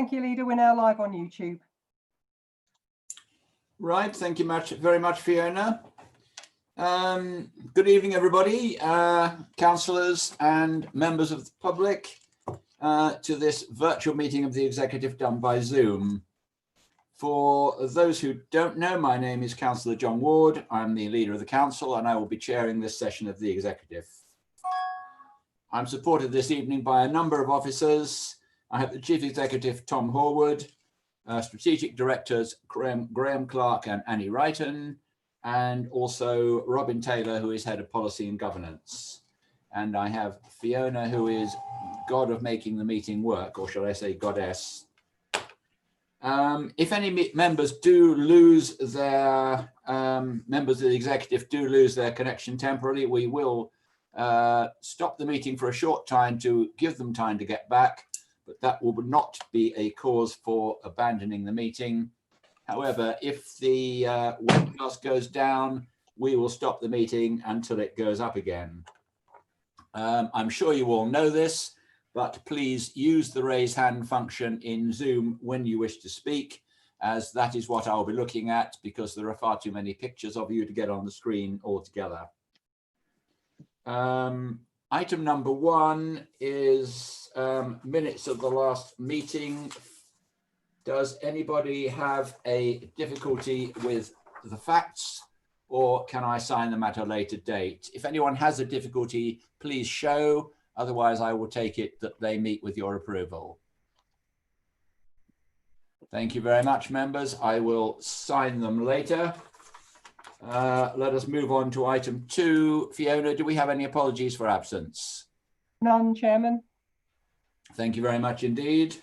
Thank you, Leader. We're now live on YouTube. Right, thank you very much, Fiona. Good evening, everybody, councillors and members of the public, to this virtual meeting of the executive done by Zoom. For those who don't know, my name is Councillor John Ward. I'm the leader of the council and I will be chairing this session of the executive. I'm supported this evening by a number of officers. I have the Chief Executive, Tom Horwood, Strategic Directors, Graham Clark and Annie Wrighton, and also Robin Taylor, who is Head of Policy and Governance. And I have Fiona, who is God of making the meeting work, or shall I say goddess. If any members do lose their, members of the executive do lose their connection temporarily, we will stop the meeting for a short time to give them time to get back, but that will not be a cause for abandoning the meeting. However, if the webcast goes down, we will stop the meeting until it goes up again. I'm sure you all know this, but please use the raise hand function in Zoom when you wish to speak, as that is what I'll be looking at, because there are far too many pictures of you to get on the screen altogether. Item number 1 is minutes of the last meeting. Does anybody have a difficulty with the facts, or can I sign them at a later date? If anyone has a difficulty, please show. Otherwise, I will take it that they meet with your approval. Thank you very much, members. I will sign them later. Let us move on to item 2. Fiona, do we have any apologies for absence? None, Chairman. Thank you very much indeed.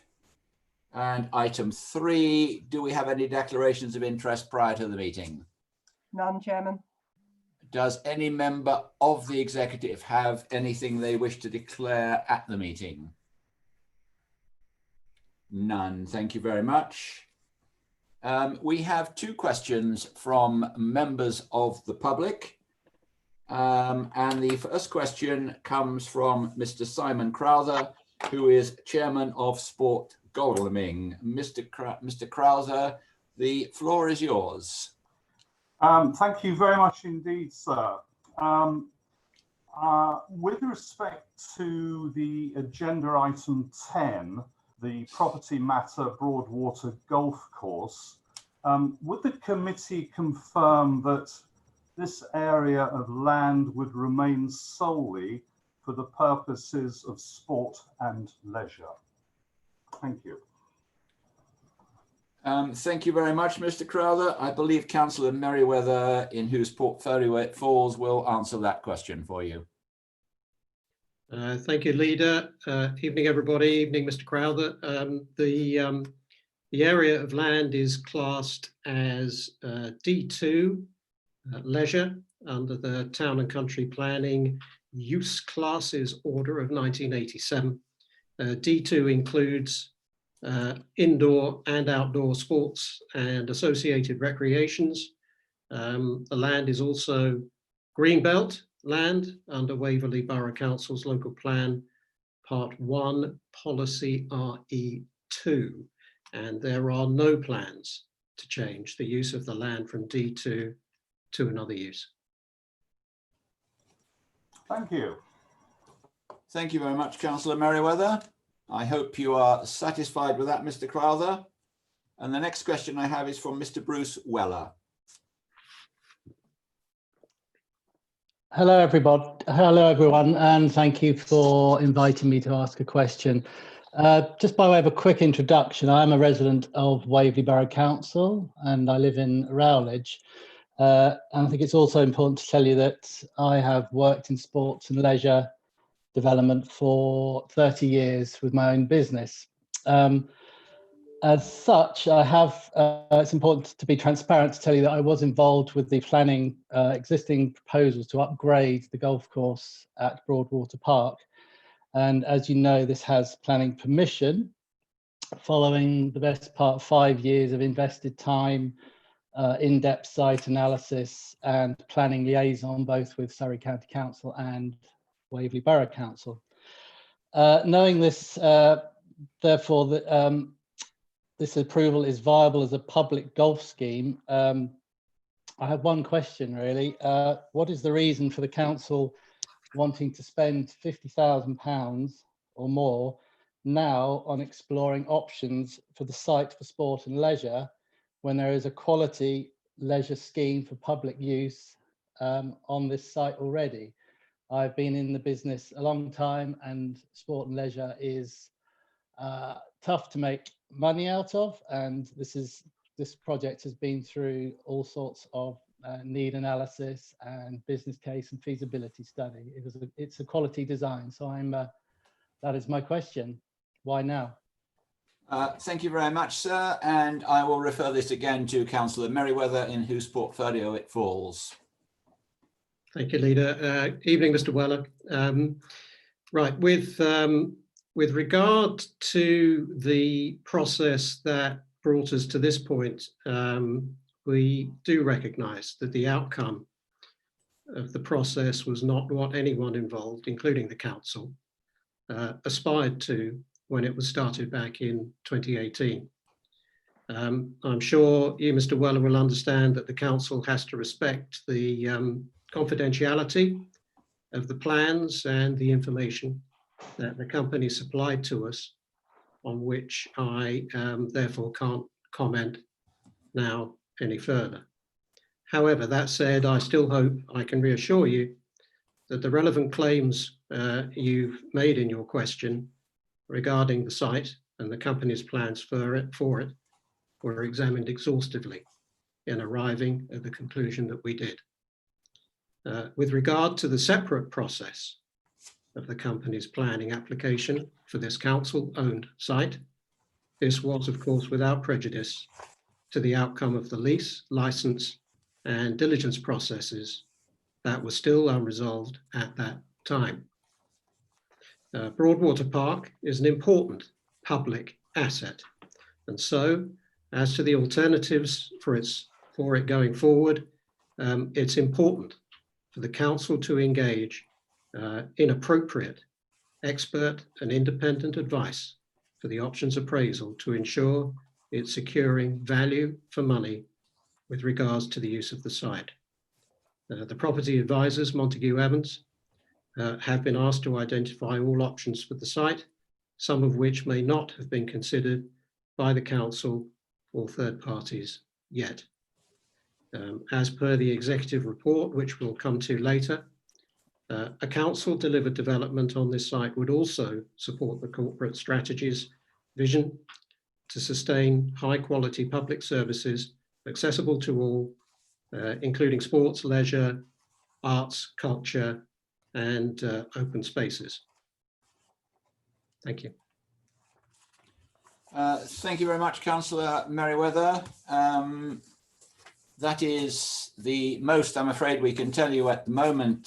And item 3, do we have any declarations of interest prior to the meeting? None, Chairman. Does any member of the executive have anything they wish to declare at the meeting? None. Thank you very much. We have 2 questions from members of the public. And the first question comes from Mr. Simon Crowther, who is Chairman of Sport Godalming. Mr. Crowther, the floor is yours. Thank you very much indeed, sir. With respect to the agenda item 10, the property matter Broadwater Golf Course, would the committee confirm that this area of land would remain solely for the purposes of sport and leisure? Thank you. Thank you very much, Mr. Crowther. I believe Councillor Merriweather, in whose portfolio it falls, will answer that question for you. Thank you, Leader. Evening, everybody. Evening, Mr. Crowther. The area of land is classed as D2 leisure under the Town and Country Planning Use Classes Order of 1987. D2 includes indoor and outdoor sports and associated recreations. The land is also Greenbelt land under Waverley Borough Council's local plan, Part 1, Policy RE2. And there are no plans to change the use of the land from D2 to another use. Thank you. Thank you very much, Councillor Merriweather. I hope you are satisfied with that, Mr. Crowther. And the next question I have is from Mr. Bruce Weller. Hello, everybody. Hello, everyone, and thank you for inviting me to ask a question. Just by way of a quick introduction, I am a resident of Waverley Borough Council and I live in Rowledge. And I think it's also important to tell you that I have worked in sports and leisure development for 30 years with my own business. As such, I have, it's important to be transparent to tell you that I was involved with the planning existing proposals to upgrade the golf course at Broadwater Park. And as you know, this has planning permission following the best part of 5 years of invested time, in-depth site analysis and planning liaison, both with Surrey County Council and Waverley Borough Council. Knowing this, therefore, that this approval is viable as a public golf scheme. I have one question really. What is the reason for the council wanting to spend £50,000 or more now on exploring options for the site for sport and leisure when there is a quality leisure scheme for public use on this site already? I've been in the business a long time, and sport and leisure is tough to make money out of, and this project has been through all sorts of need analysis and business case and feasibility study. It's a quality design, so that is my question. Why now? Thank you very much, sir. And I will refer this again to Councillor Merriweather, in whose portfolio it falls. Thank you, Leader. Evening, Mr. Weller. Right, with regard to the process that brought us to this point, we do recognise that the outcome of the process was not what anyone involved, including the council, aspired to when it was started back in 2018. I'm sure you, Mr. Weller, will understand that the council has to respect the confidentiality of the plans and the information that the company supplied to us, on which I therefore can't comment now any further. However, that said, I still hope I can reassure you that the relevant claims you've made in your question regarding the site and the company's plans for it were examined exhaustively in arriving at the conclusion that we did. With regard to the separate process of the company's planning application for this council-owned site, this was, of course, without prejudice to the outcome of the lease, license, and diligence processes that were still unresolved at that time. Broadwater Park is an important public asset, and so as to the alternatives for it going forward, it's important for the council to engage in appropriate expert and independent advice for the options appraisal to ensure it's securing value for money with regards to the use of the site. The property advisors, Montague Evans, have been asked to identify all options for the site, some of which may not have been considered by the council or third parties yet. As per the executive report, which we'll come to later, a council delivered development on this site would also support the corporate strategy's vision to sustain high quality public services accessible to all, including sports, leisure, arts, culture, and open spaces. Thank you. Thank you very much, Councillor Merriweather. That is the most, I'm afraid, we can tell you at the moment,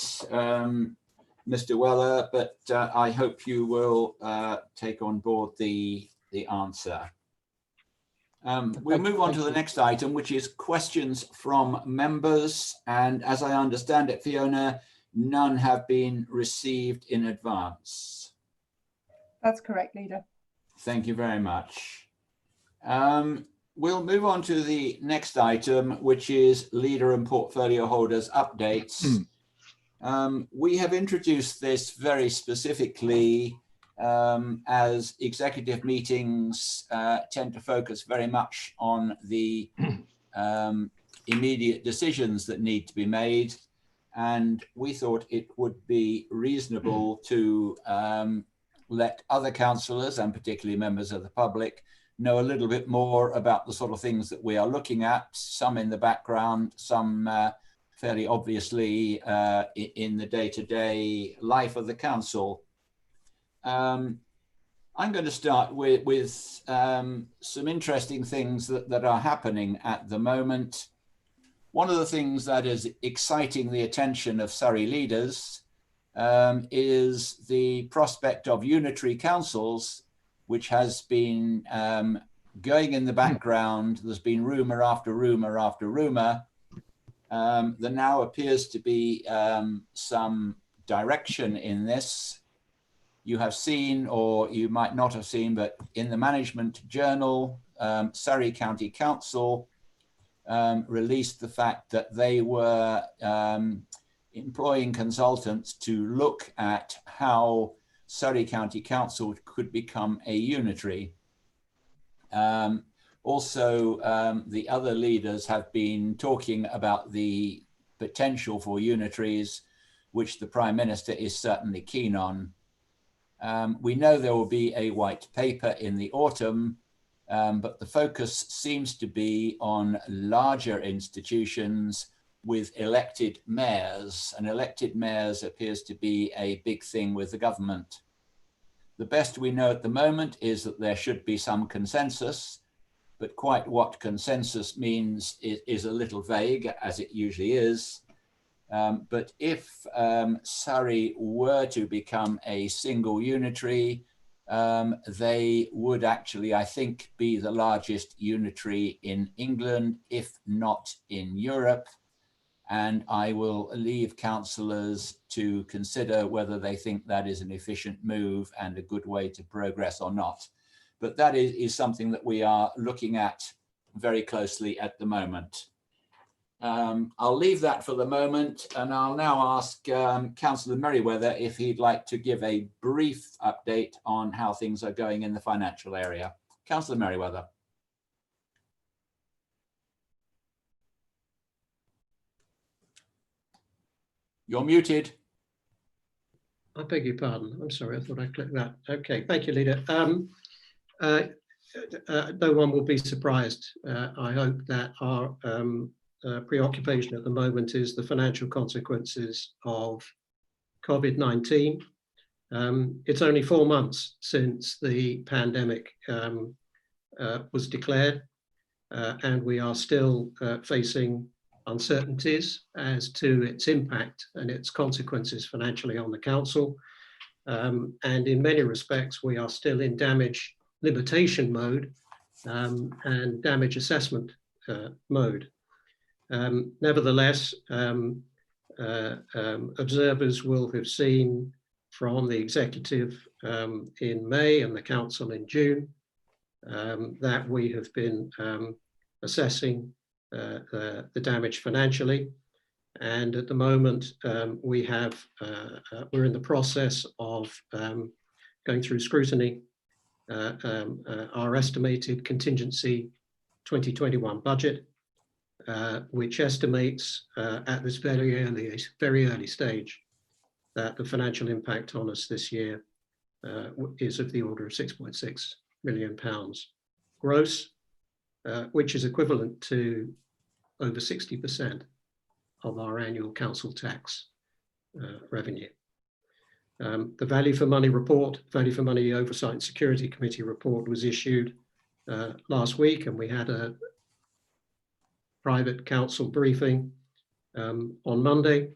Mr. Weller, but I hope you will take on board the answer. We'll move on to the next item, which is questions from members. And as I understand it, Fiona, none have been received in advance. That's correct, Leader. Thank you very much. We'll move on to the next item, which is leader and portfolio holders updates. We have introduced this very specifically as executive meetings tend to focus very much on the immediate decisions that need to be made. And we thought it would be reasonable to let other councillors and particularly members of the public know a little bit more about the sort of things that we are looking at, some in the background, some fairly obviously in the day-to-day life of the council. I'm going to start with some interesting things that are happening at the moment. One of the things that is exciting the attention of Surrey leaders is the prospect of unitary councils, which has been going in the background. There's been rumour after rumour after rumour. There now appears to be some direction in this. You have seen, or you might not have seen, but in the Management Journal Surrey County Council released the fact that they were employing consultants to look at how Surrey County Council could become a unitary. Also, the other leaders have been talking about the potential for unitaries, which the Prime Minister is certainly keen on. We know there will be a white paper in the autumn, but the focus seems to be on larger institutions with elected mayors, and elected mayors appears to be a big thing with the government. The best we know at the moment is that there should be some consensus, but quite what consensus means is a little vague, as it usually is. But if Surrey were to become a single unitary, they would actually, I think, be the largest unitary in England, if not in Europe. And I will leave councillors to consider whether they think that is an efficient move and a good way to progress or not. But that is something that we are looking at very closely at the moment. I'll leave that for the moment, and I'll now ask Councillor Merriweather if he'd like to give a brief update on how things are going in the financial area. Councillor Merriweather. You're muted. I beg your pardon. I'm sorry, I thought I clicked that. Okay, thank you, Leader. No one will be surprised. I hope that our preoccupation at the moment is the financial consequences of COVID-19. It's only 4 months since the pandemic was declared, and we are still facing uncertainties as to its impact and its consequences financially on the council. And in many respects, we are still in damage limitation mode and damage assessment mode. Nevertheless, observers will have seen from the executive in May and the council in June that we have been assessing the damage financially, and at the moment we're in the process of going through scrutiny our estimated contingency 2021 budget, which estimates at this very early stage that the financial impact on us this year is of the order of £6.6 million gross, which is equivalent to over 60% of our annual council tax revenue. The Value for Money report, Value for Money Oversight and Security Committee report, was issued last week, and we had a private council briefing on Monday.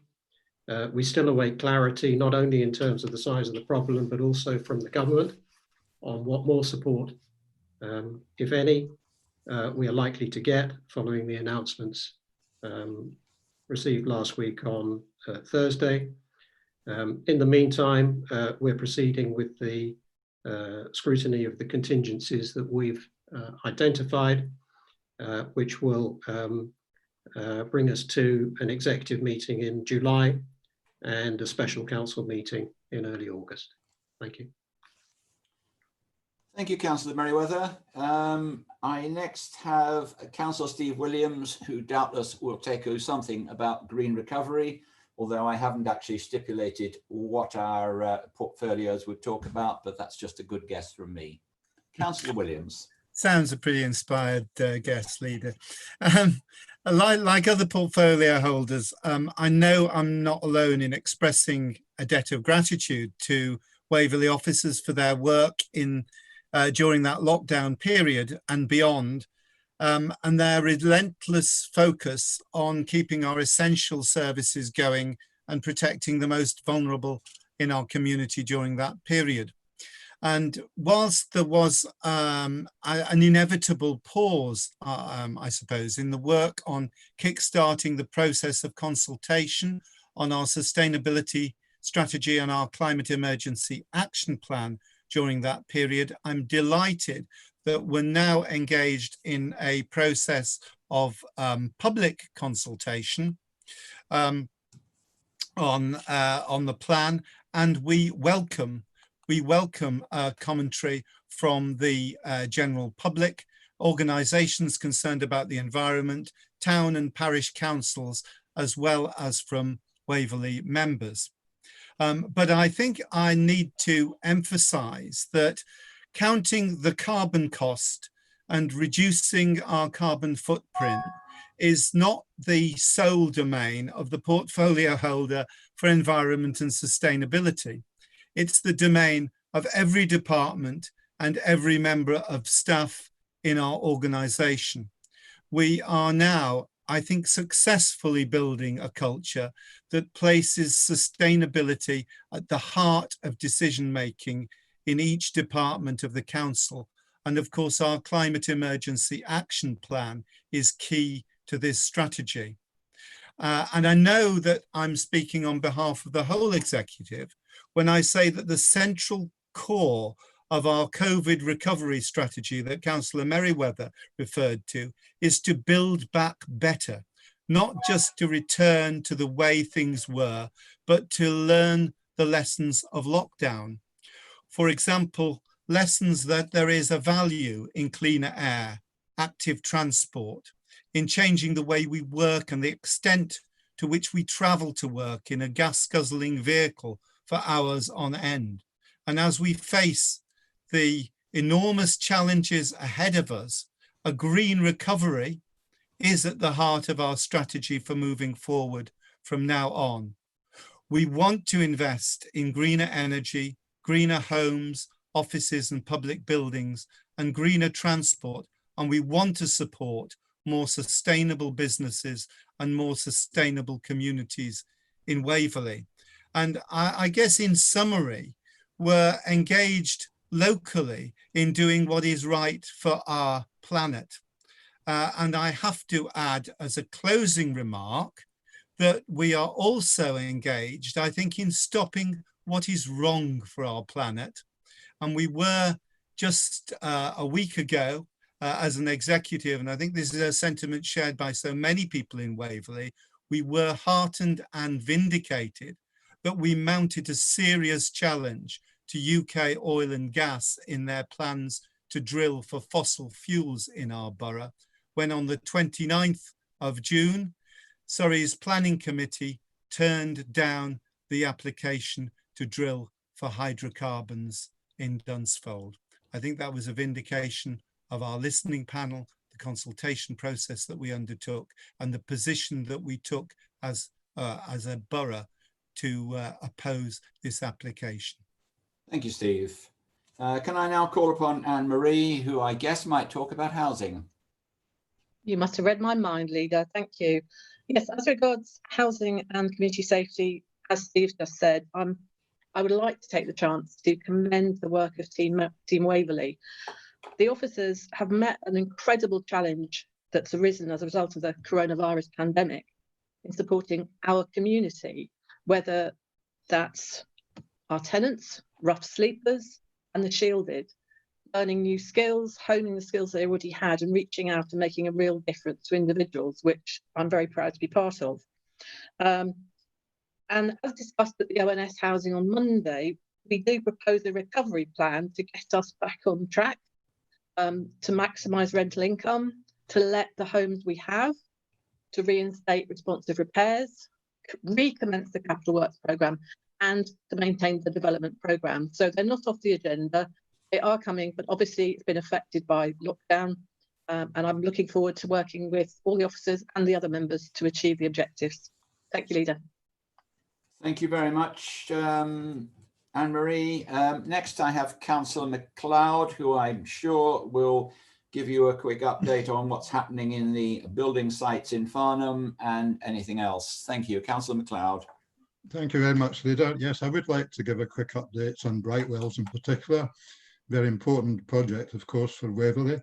We still await clarity, not only in terms of the size of the problem, but also from the government on what more support, if any, we are likely to get following the announcements received last week on Thursday. In the meantime, we're proceeding with the scrutiny of the contingencies that we've identified, which will bring us to an executive meeting in July and a special council meeting in early August. Thank you. Thank you, Councillor Merriweather. I next have Councillor Steve Williams, who doubtless will take us something about green recovery, although I haven't actually stipulated what our portfolios would talk about, but that's just a good guess from me. Councillor Williams. Sounds a pretty inspired guest, Leader. Like other portfolio holders, I know I'm not alone in expressing a debt of gratitude to Waverley officers for their work during that lockdown period and beyond, and their relentless focus on keeping our essential services going and protecting the most vulnerable in our community during that period. And whilst there was an inevitable pause, I suppose, in the work on kickstarting the process of consultation on our sustainability strategy and our climate emergency action plan during that period, I'm delighted that we're now engaged in a process of public consultation on the plan, and we welcome commentary from the general public, organisations concerned about the environment, town and parish councils, as well as from Waverley members. But I think I need to emphasise that counting the carbon cost and reducing our carbon footprint is not the sole domain of the portfolio holder for environment and sustainability. It's the domain of every department and every member of staff in our organisation. We are now, I think, successfully building a culture that places sustainability at the heart of decision-making in each department of the council. And of course, our climate emergency action plan is key to this strategy. And I know that I'm speaking on behalf of the whole executive when I say that the central core of our COVID recovery strategy that Councillor Merriweather referred to is to build back better, not just to return to the way things were, but to learn the lessons of lockdown. For example, lessons that there is a value in cleaner air, active transport, in changing the way we work and the extent to which we travel to work in a gas-guzzling vehicle for hours on end. And as we face the enormous challenges ahead of us, a green recovery is at the heart of our strategy for moving forward from now on. We want to invest in greener energy, greener homes, offices and public buildings, and greener transport, and we want to support more sustainable businesses and more sustainable communities in Waverley. And I guess in summary, we're engaged locally in doing what is right for our planet. And I have to add as a closing remark that we are also engaged, I think, in stopping what is wrong for our planet. And we were just a week ago as an executive, and I think this is a sentiment shared by so many people in Waverley, we were heartened and vindicated that we mounted a serious challenge to UK oil and gas in their plans to drill for fossil fuels in our borough, when on the 29th of June, Surrey's planning committee turned down the application to drill for hydrocarbons in Dunsfold. I think that was a vindication of our listening panel, the consultation process that we undertook, and the position that we took as a borough to oppose this application. Thank you, Steve. Can I now call upon Anne-Marie, who I guess might talk about housing? You must have read my mind, Leader. Thank you. Yes, as regards housing and community safety, as Steve just said, I would like to take the chance to commend the work of Team Waverley. The officers have met an incredible challenge that's arisen as a result of the coronavirus pandemic in supporting our community, whether that's our tenants, rough sleepers, and the shielded, learning new skills, honing the skills they already had, and reaching out and making a real difference to individuals, which I'm very proud to be part of. And as discussed at the ONS Housing on Monday, we do propose a recovery plan to get us back on track, to maximise rental income, to let the homes we have, to reinstate responsive repairs, recommence the capital works programme, and to maintain the development programme. So they're not off the agenda. They are coming, but obviously it's been affected by lockdown. And I'm looking forward to working with all the officers and the other members to achieve the objectives. Thank you, Leader. Thank you very much, Anne-Marie. Next, I have Councillor MacLeod, who I'm sure will give you a quick update on what's happening in the building sites in Farnham and anything else. Thank you, Councillor MacLeod. Thank you very much, Leader. Yes, I would like to give a quick update on Brightwells in particular. Very important project, of course, for Waverley.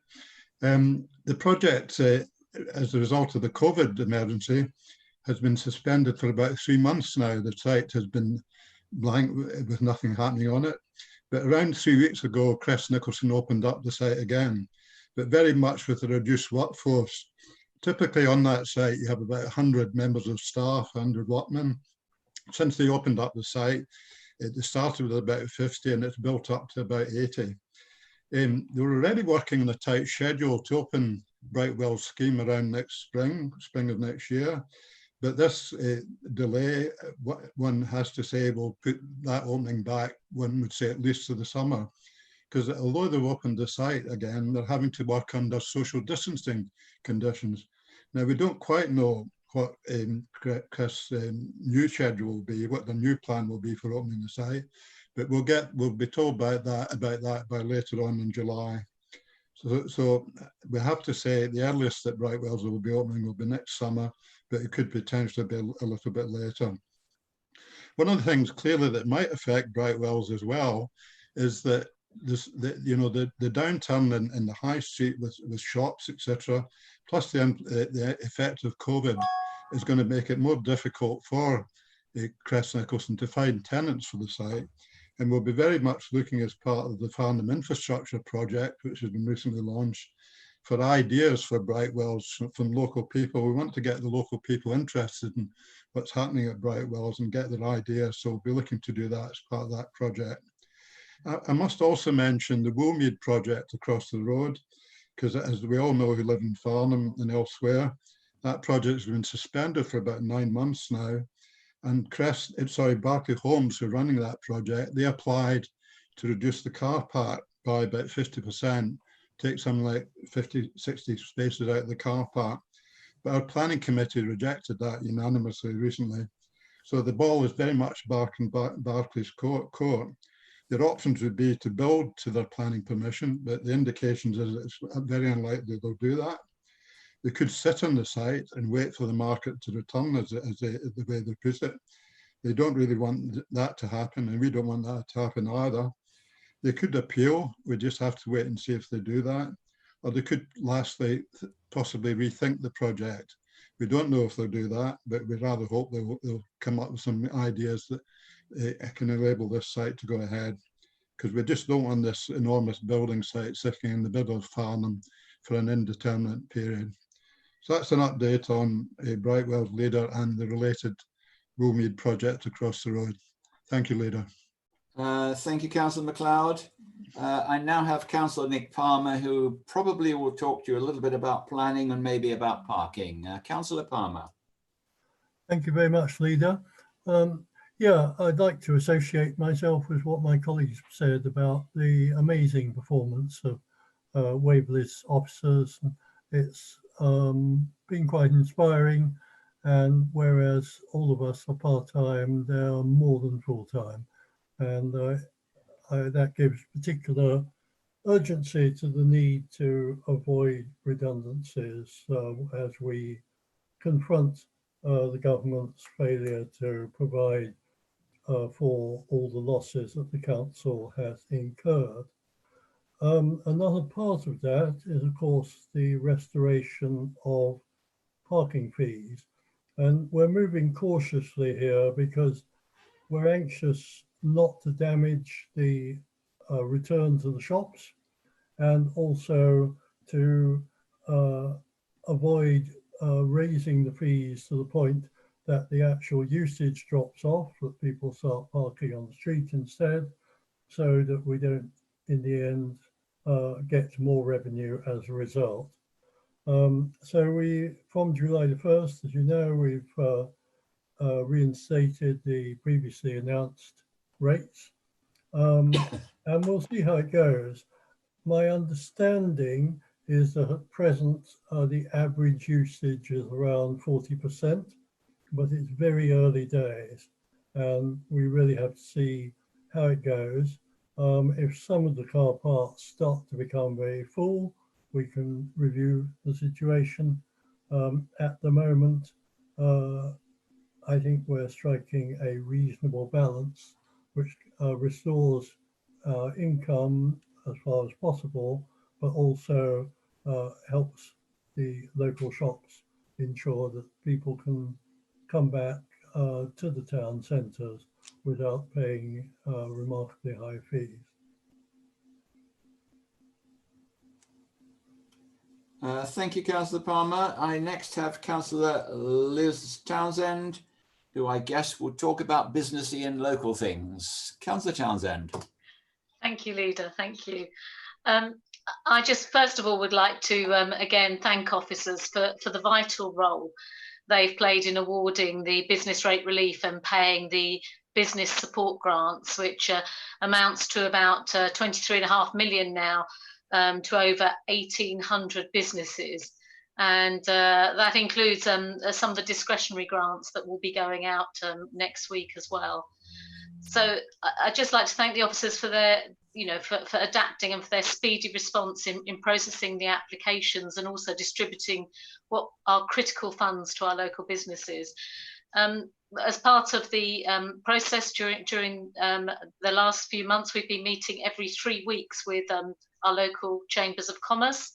The project, as a result of the COVID emergency, has been suspended for about 3 months now. The site has been blank with nothing happening on it. But around 3 weeks ago, Crest Nicholson opened up the site again, but very much with a reduced workforce. Typically on that site, you have about 100 members of staff, 100 workmen. Since they opened up the site, they started with about 50 and it's built up to about 80. They were already working on a tight schedule to open Brightwell scheme around next spring of next year. But this delay, one has to say, will put that opening back, one would say at least to the summer. Because although they've opened the site again, they're having to work under social distancing conditions. Now, we don't quite know what Chris' new schedule will be, what the new plan will be for opening the site, but we'll be told about that by later on in July. So we have to say the earliest that Brightwells will be opening will be next summer, but it could potentially be a little bit later. One of the things clearly that might affect Brightwells as well is that the downturn in the high street with shops, etc., plus the effect of COVID is going to make it more difficult for Crest Nicholson to find tenants for the site. And we'll be very much looking as part of the Farnham Infrastructure Project, which has been recently launched, for ideas for Brightwells from local people. We want to get the local people interested in what's happening at Brightwells and get their ideas. So we'll be looking to do that as part of that project. I must also mention the Woolmead project across the road, because as we all know who live in Farnham and elsewhere, that project has been suspended for about 9 months now. And Barclay Homes, who are running that project, they applied to reduce the car park by about 50%, take something like 50, 60 spaces out of the car park. But our planning committee rejected that unanimously recently. So the ball is very much back in Barclay's court. Their options would be to build to their planning permission, but the indications is it's very unlikely they'll do that. They could sit on the site and wait for the market to return, as the way they put it. They don't really want that to happen, and we don't want that to happen either. They could appeal. We just have to wait and see if they do that. Or they could lastly possibly rethink the project. We don't know if they'll do that, but we rather hope they'll come up with some ideas that can enable this site to go ahead, because we just don't want this enormous building site sitting in the middle of Farnham for an indeterminate period. So that's an update on Brightwell's leader and the related Woolmead project across the road. Thank you, Leader. Thank you, Councillor MacLeod. I now have Councillor Nick Palmer, who probably will talk to you a little bit about planning and maybe about parking. Councillor Palmer. Thank you very much, Leader. Yeah, I'd like to associate myself with what my colleagues said about the amazing performance of Waverley's officers. It's been quite inspiring, and whereas all of us are part-time, they are more than full-time, and that gives particular urgency to the need to avoid redundancies as we confront the government's failure to provide for all the losses that the council has incurred. Another part of that is, of course, the restoration of parking fees. And we're moving cautiously here because we're anxious not to damage the return to the shops, and also to avoid raising the fees to the point that the actual usage drops off, that people start parking on the street instead, so that we don't, in the end, get more revenue as a result. So we, from July the 1st, as you know, we've reinstated the previously announced rates, and we'll see how it goes. My understanding is that at present the average usage is around 40%, but it's very early days, and we really have to see how it goes. If some of the car parks start to become very full, we can review the situation. At the moment, I think we're striking a reasonable balance, which restores income as far as possible, but also helps the local shops ensure that people can come back to the town centres without paying remarkably high fees. Thank you, Councillor Palmer. I next have Councillor Liz Townsend, who I guess will talk about businessy and local things. Councillor Townsend. Thank you, Leader. Thank you. I just first of all would like to again thank officers for the vital role they've played in awarding the business rate relief and paying the business support grants, which amounts to about 23.5 million now to over 1,800 businesses. And that includes some of the discretionary grants that will be going out next week as well. So I'd just like to thank the officers for their, for adapting and for their speedy response in processing the applications and also distributing what are critical funds to our local businesses. As part of the process during the last few months, we've been meeting every 3 weeks with our local chambers of commerce,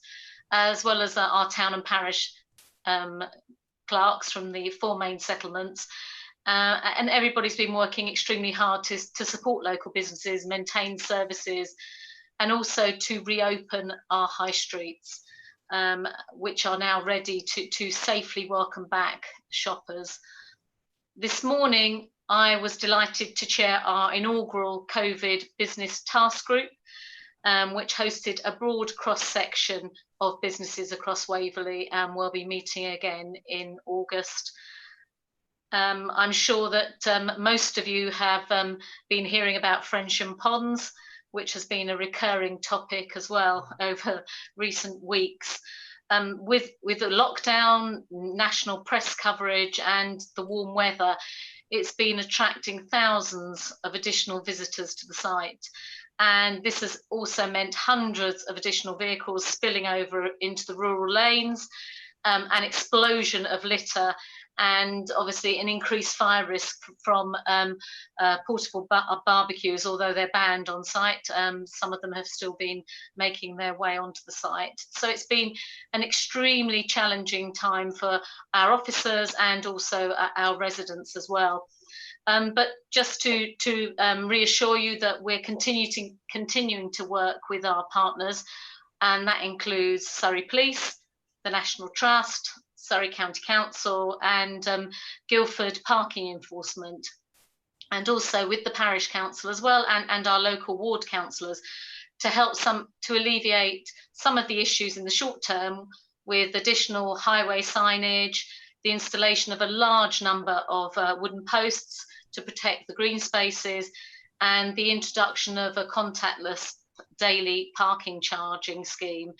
as well as our town and parish clerks from the 4 main settlements. And everybody's been working extremely hard to support local businesses, maintain services, and also to reopen our high streets, which are now ready to safely welcome back shoppers. This morning, I was delighted to chair our inaugural COVID Business Task Group, which hosted a broad cross-section of businesses across Waverley, and we'll be meeting again in August. I'm sure that most of you have been hearing about Frensham Ponds, which has been a recurring topic as well over recent weeks. With the lockdown, national press coverage and the warm weather, it's been attracting thousands of additional visitors to the site. And this has also meant hundreds of additional vehicles spilling over into the rural lanes, an explosion of litter, and obviously an increased fire risk from portable barbecues, although they're banned on site. Some of them have still been making their way onto the site. So it's been an extremely challenging time for our officers and also our residents as well. But just to reassure you that we're continuing to work with our partners, and that includes Surrey Police, the National Trust, Surrey County Council, and Guildford Parking Enforcement, and also with the parish council as well, and our local ward councillors, to help to alleviate some of the issues in the short term with additional highway signage, the installation of a large number of wooden posts to protect the green spaces, and the introduction of a contactless daily parking charging scheme.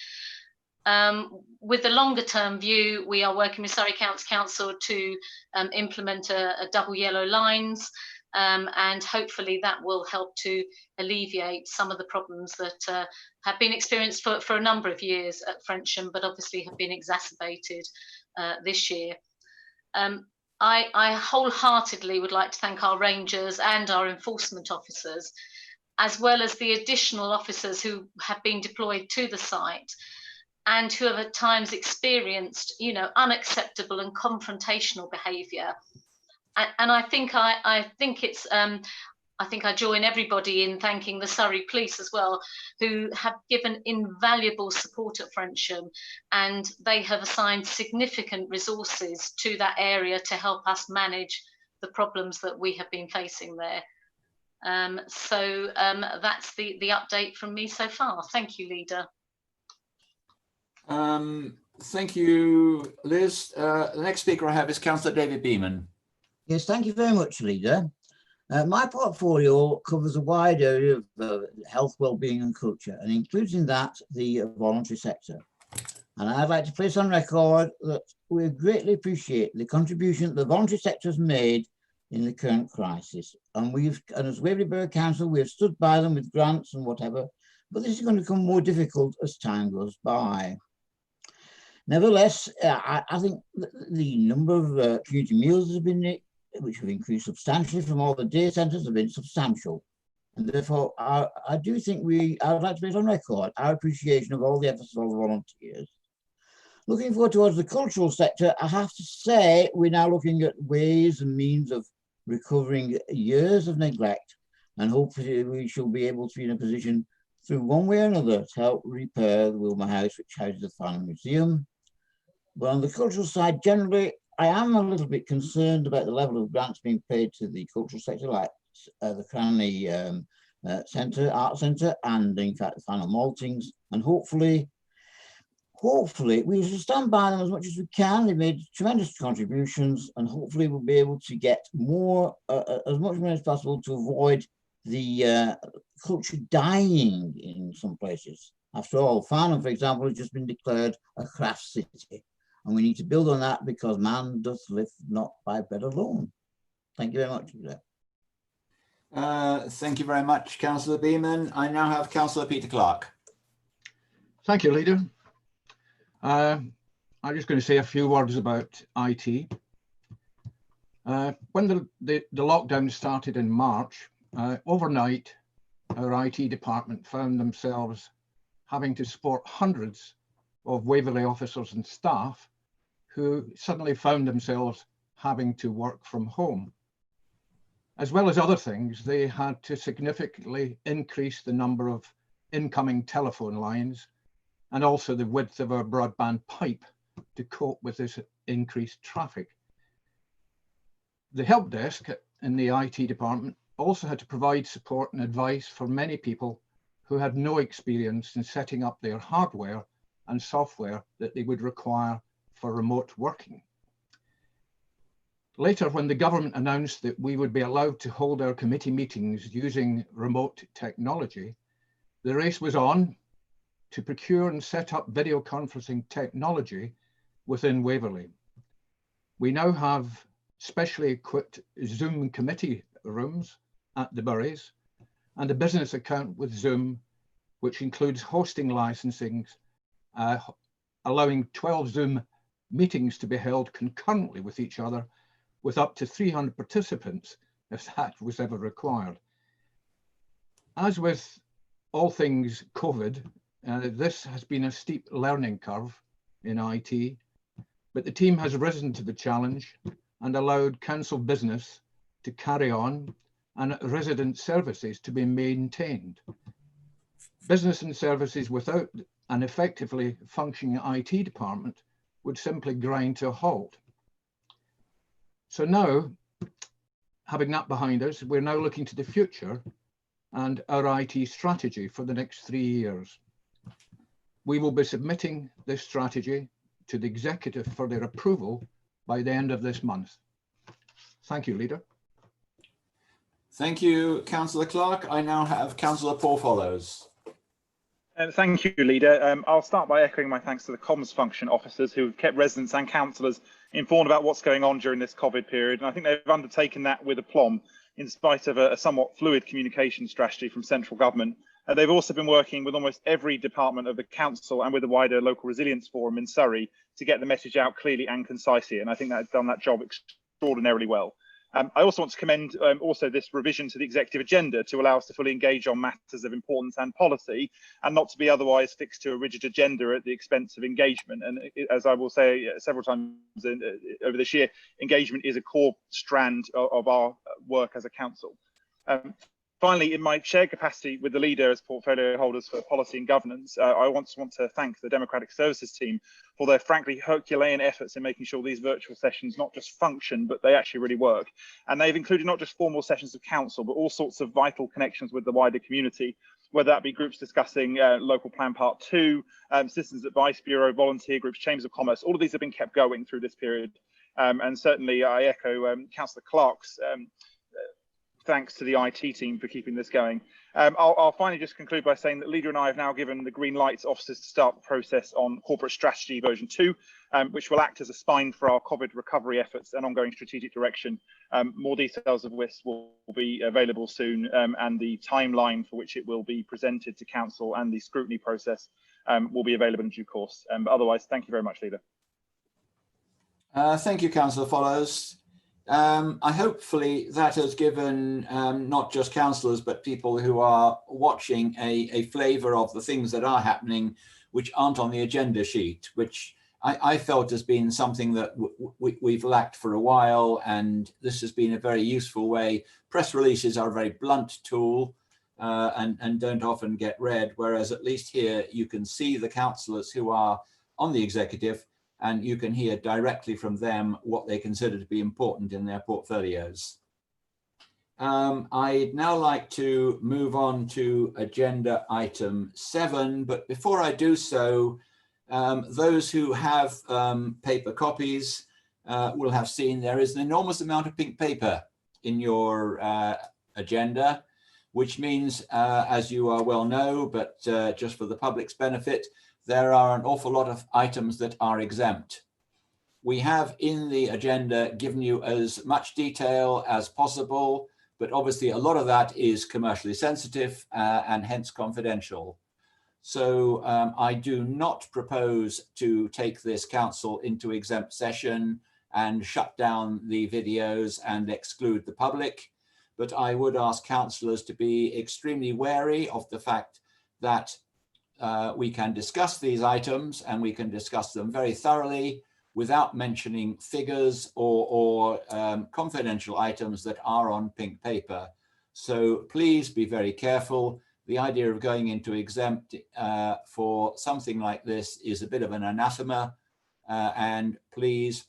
With the longer term view, we are working with Surrey County Council to implement a double yellow lines, and hopefully that will help to alleviate some of the problems that have been experienced for a number of years at Frensham, but obviously have been exacerbated this year. I wholeheartedly would like to thank our rangers and our enforcement officers, as well as the additional officers who have been deployed to the site and who have at times experienced, unacceptable and confrontational behaviour. And I think I join everybody in thanking the Surrey Police as well, who have given invaluable support at Frensham, and they have assigned significant resources to that area to help us manage the problems that we have been facing there. So that's the update from me so far. Thank you, Leader. Thank you, Liz. The next speaker I have is Councillor David Beeman. Yes, thank you very much, Leader. My portfolio covers a wide area of health, well-being and culture, and includes in that the voluntary sector. And I'd like to place on record that we greatly appreciate the contribution that the voluntary sector has made in the current crisis. And as Waverley Borough Council, we've stood by them with grants and whatever, but this is going to become more difficult as time goes by. Nevertheless, I think the number of community meals which have increased substantially from all the day centres, have been substantial. And therefore, I do think I'd like to place on record our appreciation of all the efforts of all the volunteers. Looking forward towards the cultural sector, I have to say we're now looking at ways and means of recovering years of neglect, and hopefully we shall be able to be in a position through one way or another to help repair the Wilmer House, which houses the Final Museum. But on the cultural side, generally, I am a little bit concerned about the level of grants being paid to the cultural sector, like the Cranley Art Centre, and in fact the Final Maltings. And hopefully we will stand by them as much as we can. They've made tremendous contributions, and hopefully we'll be able to get more, as much money as possible, to avoid the culture dying in some places. After all, Farnham, for example, has just been declared a craft city, and we need to build on that because man doth live not by bread alone. Thank you very much. Thank you very much, Councillor Beeman. I now have Councillor Peter Clark. Thank you, Leader. I'm just going to say a few words about IT. When the lockdown started in March, overnight, our IT department found themselves having to support hundreds of Waverley officers and staff who suddenly found themselves having to work from home. As well as other things, they had to significantly increase the number of incoming telephone lines and also the width of our broadband pipe to cope with this increased traffic. The help desk in the IT department also had to provide support and advice for many people who had no experience in setting up their hardware and software that they would require for remote working. Later, when the government announced that we would be allowed to hold our committee meetings using remote technology, the race was on to procure and set up video conferencing technology within Waverley. We now have specially equipped Zoom committee rooms at the boroughs and a business account with Zoom, which includes hosting licensing, allowing 12 Zoom meetings to be held concurrently with each other with up to 300 participants if that was ever required. As with all things COVID, this has been a steep learning curve in IT, but the team has risen to the challenge and allowed council business to carry on and resident services to be maintained. Business and services without an effectively functioning IT department would simply grind to a halt. So now, having that behind us, we're now looking to the future and our IT strategy for the next 3 years. We will be submitting this strategy to the executive for their approval by the end of this month. Thank you, Leader. Thank you, Councillor Clark. I now have Councillor Paul Follows. Thank you, Leader. I'll start by echoing my thanks to the comms function officers who have kept residents and councillors informed about what's going on during this COVID period. And I think they've undertaken that with aplomb in spite of a somewhat fluid communication strategy from central government. They've also been working with almost every department of the council and with the wider local resilience forum in Surrey to get the message out clearly and concisely. And I think they've done that job extraordinarily well. I also want to commend also this revision to the executive agenda to allow us to fully engage on matters of importance and policy and not to be otherwise fixed to a rigid agenda at the expense of engagement. And as I will say several times over this year, engagement is a core strand of our work as a council. Finally, in my shared capacity with the Leader as portfolio holders for policy and governance, I want to thank the Democratic Services team for their frankly Herculean efforts in making sure these virtual sessions not just function, but they actually really work. And they've included not just formal sessions of council, but all sorts of vital connections with the wider community, whether that be groups discussing local plan part 2, Citizens Advice Bureau, volunteer groups, chambers of commerce. All of these have been kept going through this period. And certainly I echo Councillor Clark's thanks to the IT team for keeping this going. I'll finally just conclude by saying that Leader and I have now given the green light to officers to start the process on corporate strategy version 2, which will act as a spine for our COVID recovery efforts and ongoing strategic direction. More details of which will be available soon, and the timeline for which it will be presented to council and the scrutiny process will be available in due course. But otherwise, thank you very much, Leader. Thank you, Councillor Follows. Hopefully that has given not just councillors but people who are watching a flavour of the things that are happening which aren't on the agenda sheet, which I felt has been something that we've lacked for a while, and this has been a very useful way. Press releases are a very blunt tool. and don't often get read, whereas at least here you can see the councillors who are on the executive and you can hear directly from them what they consider to be important in their portfolios. I'd now like to move on to agenda item 7, but before I do so, those who have paper copies will have seen there is an enormous amount of pink paper in your agenda, which means, as you are well know, but just for the public's benefit, there are an awful lot of items that are exempt. We have in the agenda given you as much detail as possible, but obviously a lot of that is commercially sensitive and hence confidential. So I do not propose to take this council into exempt session and shut down the videos and exclude the public, but I would ask councillors to be extremely wary of the fact that we can discuss these items and we can discuss them very thoroughly without mentioning figures or confidential items that are on pink paper. So please be very careful. The idea of going into exempt for something like this is a bit of an anathema, and please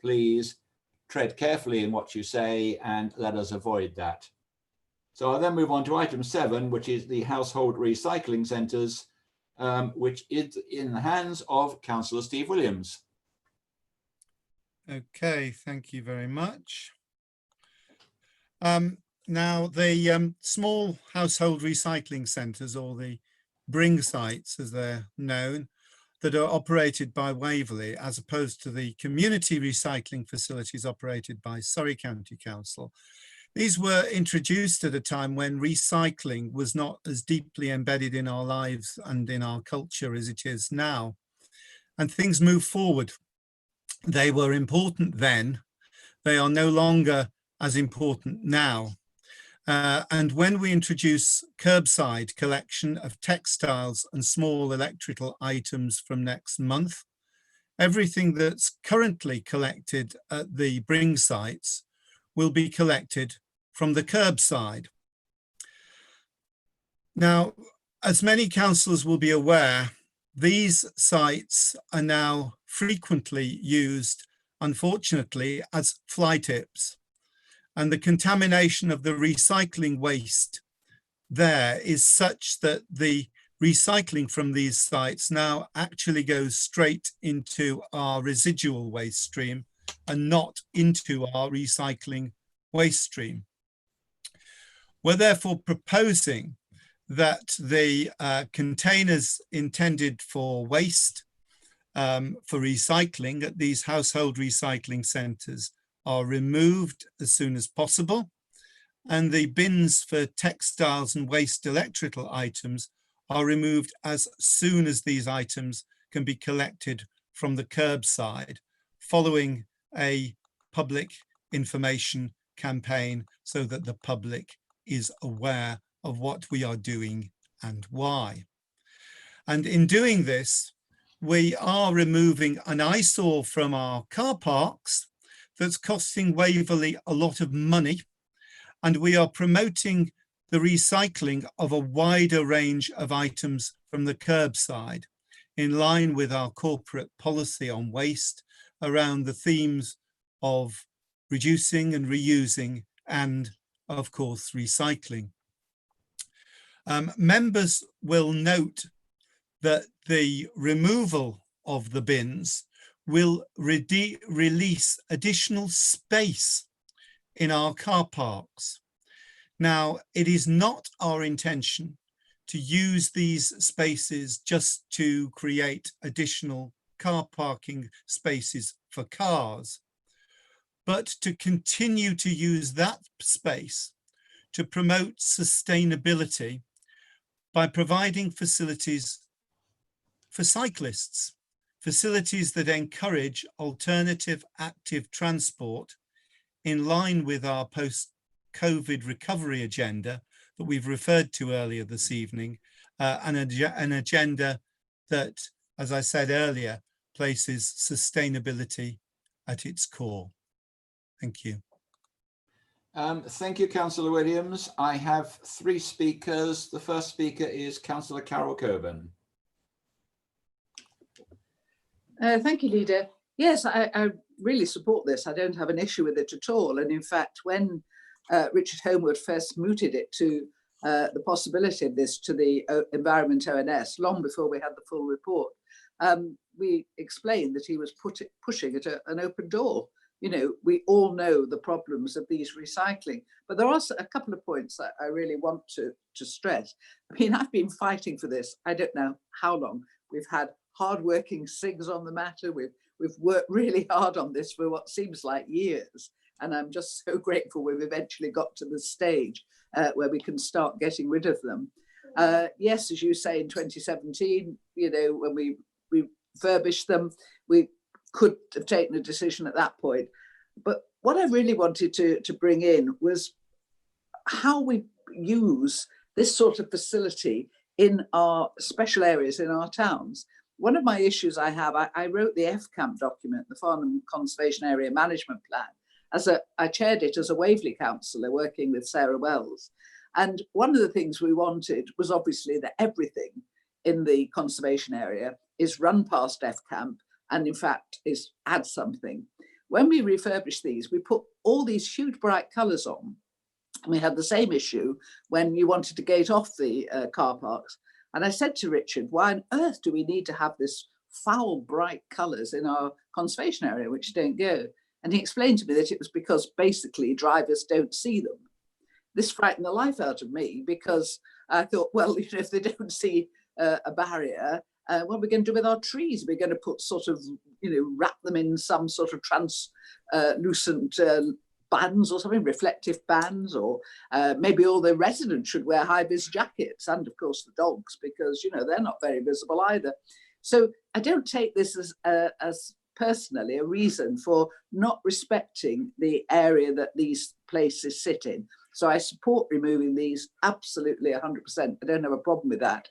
tread carefully in what you say and let us avoid that. So I'll then move on to item 7, which is the household recycling centres, which is in the hands of Councillor Steve Williams. Okay, thank you very much. Now, the small household recycling centres, or the Bring sites as they're known, that are operated by Waverley, as opposed to the community recycling facilities operated by Surrey County Council. These were introduced at a time when recycling was not as deeply embedded in our lives and in our culture as it is now. And things move forward. They were important then. They are no longer as important now. And when we introduce curbside collection of textiles and small electrical items from next month, everything that's currently collected at the Bring sites will be collected from the curbside. Now, as many councillors will be aware, these sites are now frequently used, unfortunately, as fly tips. And the contamination of the recycling waste there is such that the recycling from these sites now actually goes straight into our residual waste stream and not into our recycling waste stream. We're therefore proposing that the containers intended for waste, for recycling at these household recycling centres are removed as soon as possible, and the bins for textiles and waste electrical items are removed as soon as these items can be collected from the curbside, following a public information campaign so that the public is aware of what we are doing and why. And in doing this, we are removing an eyesore from our car parks that's costing Waverley a lot of money, and we are promoting the recycling of a wider range of items from the curbside, in line with our corporate policy on waste around the themes of reducing and reusing and, of course, recycling. Members will note that the removal of the bins will release additional space in our car parks. Now, it is not our intention to use these spaces just to create additional car parking spaces for cars, but to continue to use that space to promote sustainability by providing facilities for cyclists, facilities that encourage alternative active transport in line with our post-COVID recovery agenda that we've referred to earlier this evening, an agenda that, as I said earlier, places sustainability at its core. Thank you. Thank you, Councillor Williams. I have 3 speakers. The first speaker is Councillor Carol Coburn. Thank you, Leader. Yes, I really support this. I don't have an issue with it at all. And in fact, when Richard Homewood first mooted it to the possibility of this to the Environment ONS, long before we had the full report, we explained that he was pushing at an open door. You know, we all know the problems of these recycling, but there are a couple of points that I really want to stress. I mean, I've been fighting for this, I don't know how long. We've had hardworking SIGs on the matter. We've worked really hard on this for what seems like years. And I'm just so grateful we've eventually got to the stage where we can start getting rid of them. Yes, as you say, in 2017, you know, when we refurbished them, we could have taken a decision at that point. But what I really wanted to bring in was how we use this sort of facility in our special areas in our towns. One of my issues I have, I wrote the FCAMP document, the Farnham Conservation Area Management Plan. I chaired it as a Waverley councillor working with Sarah Wells. And one of the things we wanted was obviously that everything in the conservation area is run past FCAMP and in fact add something. When we refurbished these, we put all these huge bright colours on. And we had the same issue when you wanted to gate off the car parks. And I said to Richard, why on earth do we need to have this foul bright colours in our conservation area, which don't go? And he explained to me that it was because basically drivers don't see them. This frightened the life out of me because I thought, well, you know, if they don't see a barrier, what are we going to do with our trees? We're going to put sort of, you know, wrap them in some sort of translucent bands or something, reflective bands, or maybe all the residents should wear high-vis jackets, and of course the dogs, because, you know, they're not very visible either. So I don't take this as personally a reason for not respecting the area that these places sit in. So I support removing these absolutely 100%. I don't have a problem with that.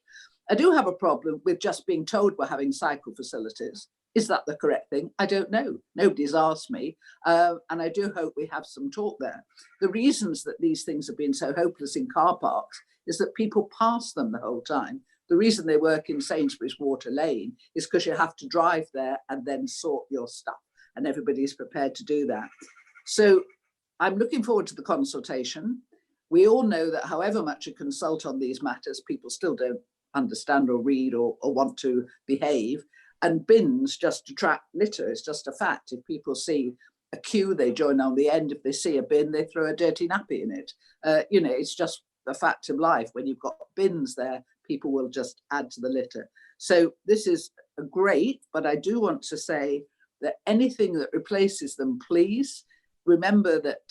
I do have a problem with just being told we're having cycle facilities. Is that the correct thing? I don't know. Nobody's asked me. And I do hope we have some talk there. The reasons that these things have been so hopeless in car parks is that people pass them the whole time. The reason they work in Sainsbury's Water Lane is because you have to drive there and then sort your stuff. And everybody is prepared to do that. So I'm looking forward to the consultation. We all know that however much you consult on these matters, people still don't understand or read or want to behave. And bins just attract litter. It's just a fact. If people see a queue, they join on the end. If they see a bin, they throw a dirty nappy in it. You know, it's just a fact of life. When you've got bins there, people will just add to the litter. So this is great, but I do want to say that anything that replaces them, please remember that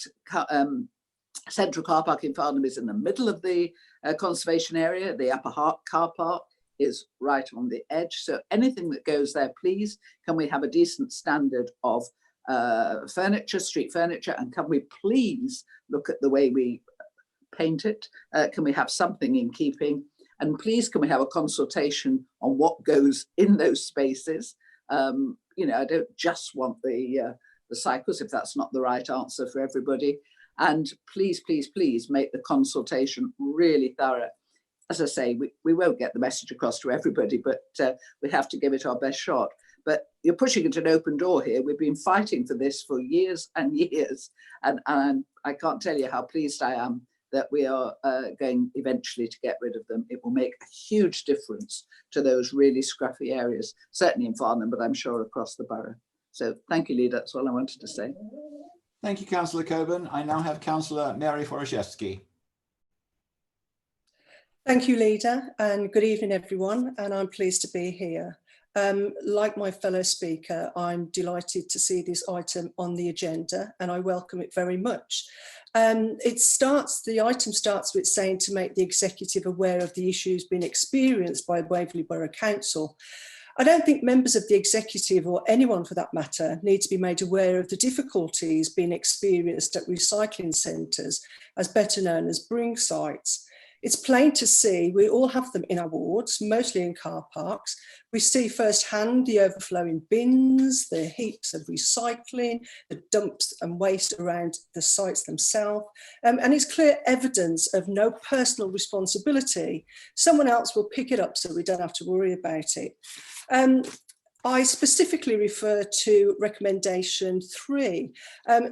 Central Car Park in Farnham is in the middle of the conservation area. The Upper Hart car park is right on the edge. So anything that goes there, please, can we have a decent standard of furniture, street furniture, and can we please look at the way we paint it? Can we have something in keeping? And please, can we have a consultation on what goes in those spaces? You know, I don't just want the cycles if that's not the right answer for everybody. And please, please, please make the consultation really thorough. As I say, we won't get the message across to everybody, but we have to give it our best shot. But you're pushing it an open door here. We've been fighting for this for years and years. And I can't tell you how pleased I am that we are going eventually to get rid of them. It will make a huge difference to those really scruffy areas, certainly in Farnham, but I'm sure across the borough. So thank you, Leader. That's all I wanted to say. Thank you, Councillor Coburn. I now have Councillor Mary Foraszewski. Thank you, Leader, and good evening, everyone, and I'm pleased to be here. Like my fellow speaker, I'm delighted to see this item on the agenda, and I welcome it very much. The item starts with saying to make the executive aware of the issues being experienced by Waverley Borough Council. I don't think members of the executive, or anyone for that matter, need to be made aware of the difficulties being experienced at recycling centres, as better known as bring sites. It's plain to see, we all have them in our wards, mostly in car parks. We see firsthand the overflowing bins, the heaps of recycling, the dumps and waste around the sites themselves. And it's clear evidence of no personal responsibility. Someone else will pick it up so we don't have to worry about it. I specifically refer to recommendation 3.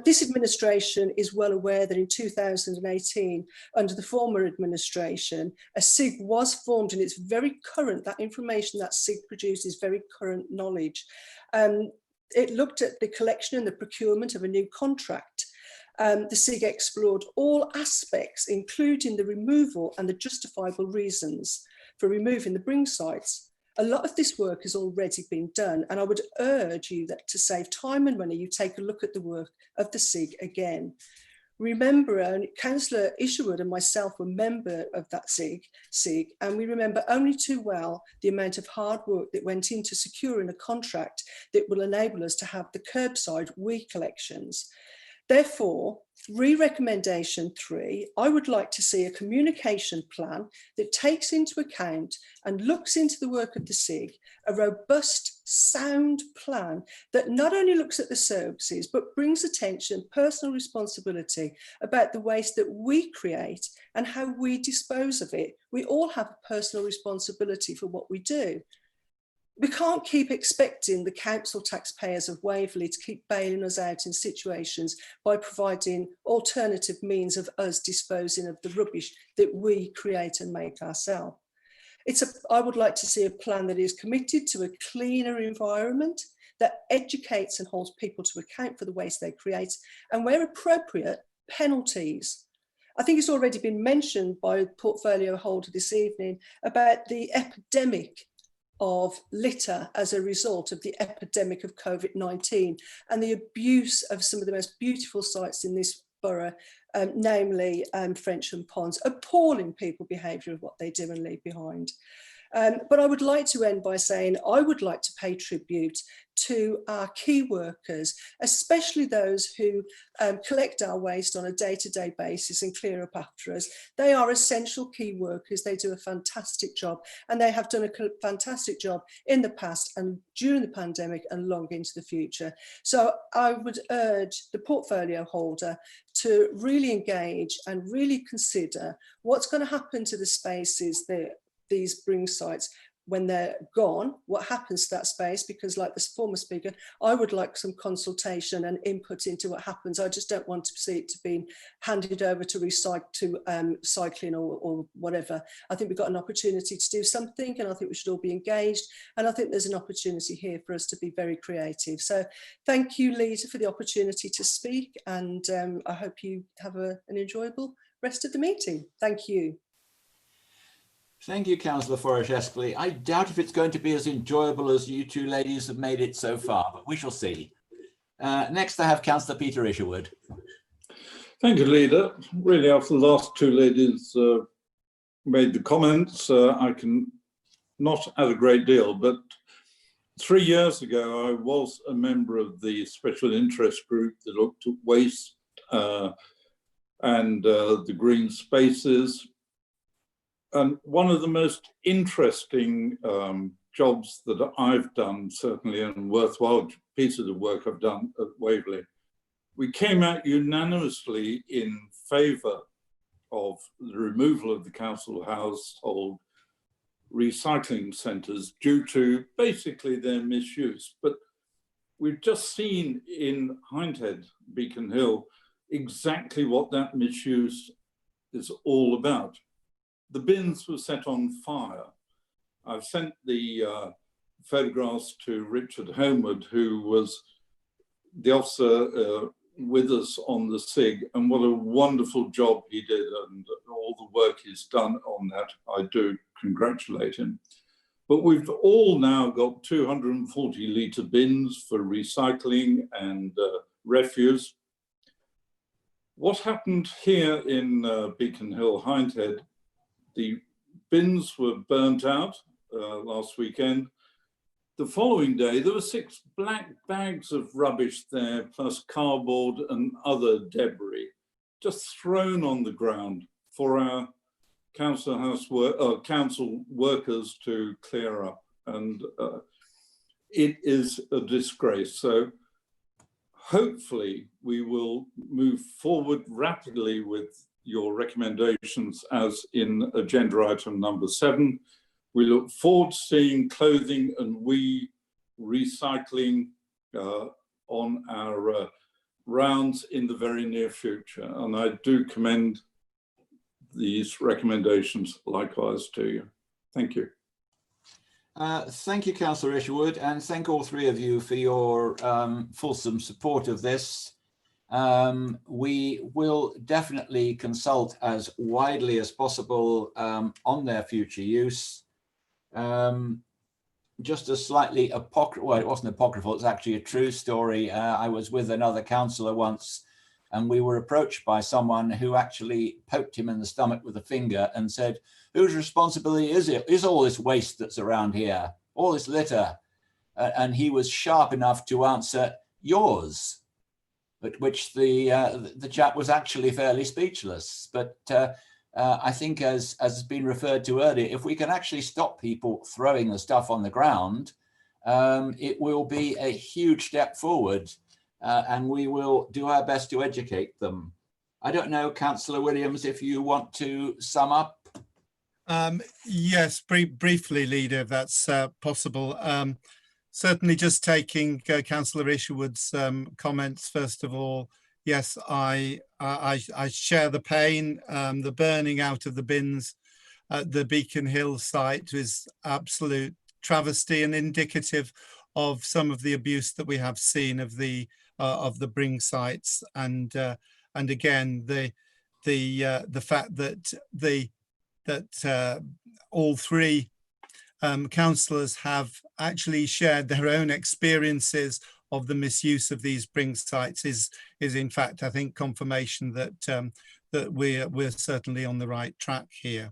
This administration is well aware that in 2018, under the former administration, a SIG was formed, and it's very current. That information that SIG produces is very current knowledge. It looked at the collection and the procurement of a new contract. The SIG explored all aspects, including the removal and the justifiable reasons for removing the bring sites. A lot of this work has already been done, and I would urge you that to save time and money, you take a look at the work of the SIG again. Remember, Councillor Isherwood and myself were member of that SIG, and we remember only too well the amount of hard work that went into securing a contract that will enable us to have the curbside collections. Therefore, re-recommendation 3, I would like to see a communication plan that takes into account and looks into the work of the SIG, a robust, sound plan that not only looks at the services, but brings attention, personal responsibility about the waste that we create and how we dispose of it. We all have a personal responsibility for what we do. We can't keep expecting the council taxpayers of Waverley to keep bailing us out in situations by providing alternative means of us disposing of the rubbish that we create and make ourselves. I would like to see a plan that is committed to a cleaner environment, that educates and holds people to account for the waste they create, and where appropriate, penalties. I think it's already been mentioned by a portfolio holder this evening about the epidemic of litter as a result of the epidemic of COVID-19 and the abuse of some of the most beautiful sites in this borough, namely Frensham Ponds, appalling people behaviour of what they do and leave behind. But I would like to end by saying I would like to pay tribute to our key workers, especially those who collect our waste on a day-to-day basis and clear up after us. They are essential key workers. They do a fantastic job, and they have done a fantastic job in the past and during the pandemic and long into the future. So I would urge the portfolio holder to really engage and really consider what's going to happen to the spaces that these bring sites when they're gone, what happens to that space, because like this former speaker, I would like some consultation and input into what happens. I just don't want to see it to be handed over to recycling or whatever. I think we've got an opportunity to do something, and I think we should all be engaged. And I think there's an opportunity here for us to be very creative. So thank you, Lisa, for the opportunity to speak. And I hope you have an enjoyable rest of the meeting. Thank you. Thank you, Councillor Forrest-Espley. I doubt if it's going to be as enjoyable as you two ladies have made it so far, but we shall see. Next, I have Councillor Peter Isherwood. Thank you, Leader. Really, after the last two ladies made the comments, I can not add a great deal, but 3 years ago, I was a member of the special interest group that looked at waste and the green spaces. And one of the most interesting jobs that I've done, certainly, and worthwhile pieces of work I've done at Waverley, we came out unanimously in favour of the removal of the council household recycling centres due to basically their misuse. But we've just seen in Hindhead, Beacon Hill, exactly what that misuse is all about. The bins were set on fire. I've sent the photographs to Richard Homewood, who was the officer with us on the SIG, and what a wonderful job he did, and all the work he's done on that. I do congratulate him. But we've all now got 240 litre bins for recycling and refuse. What happened here in Beacon Hill, Hindhead, the bins were burnt out last weekend. The following day, there were 6 black bags of rubbish there, plus cardboard and other debris, just thrown on the ground for our council workers to clear up, and it is a disgrace. So hopefully we will move forward rapidly with your recommendations as in agenda item number 7. We look forward to seeing clothing and recycling on our rounds in the very near future. And I do commend these recommendations likewise to you. Thank you. Thank you, Councillor Isherwood, and thank all three of you for your fulsome support of this. We will definitely consult as widely as possible on their future use. Just a slightly apocryphal, well, it wasn't apocryphal, it's actually a true story. I was with another councillor once, and we were approached by someone who actually poked him in the stomach with a finger and said, whose responsibility is it? Is all this waste that's around here, all this litter? And he was sharp enough to answer, yours, but which the chap was actually fairly speechless. But I think, as has been referred to earlier, if we can actually stop people throwing the stuff on the ground, it will be a huge step forward, and we will do our best to educate them. I don't know, Councillor Williams, if you want to sum up. Yes, briefly, Leader, if that's possible. Certainly just taking Councillor Isherwood's comments, first of all. Yes, I share the pain. The burning out of the bins at the Beacon Hill site is absolute travesty and indicative of some of the abuse that we have seen of the Bring sites, and again the fact that all three councillors have actually shared their own experiences of the misuse of these Bring sites is in fact, I think, confirmation that that we're certainly on the right track here.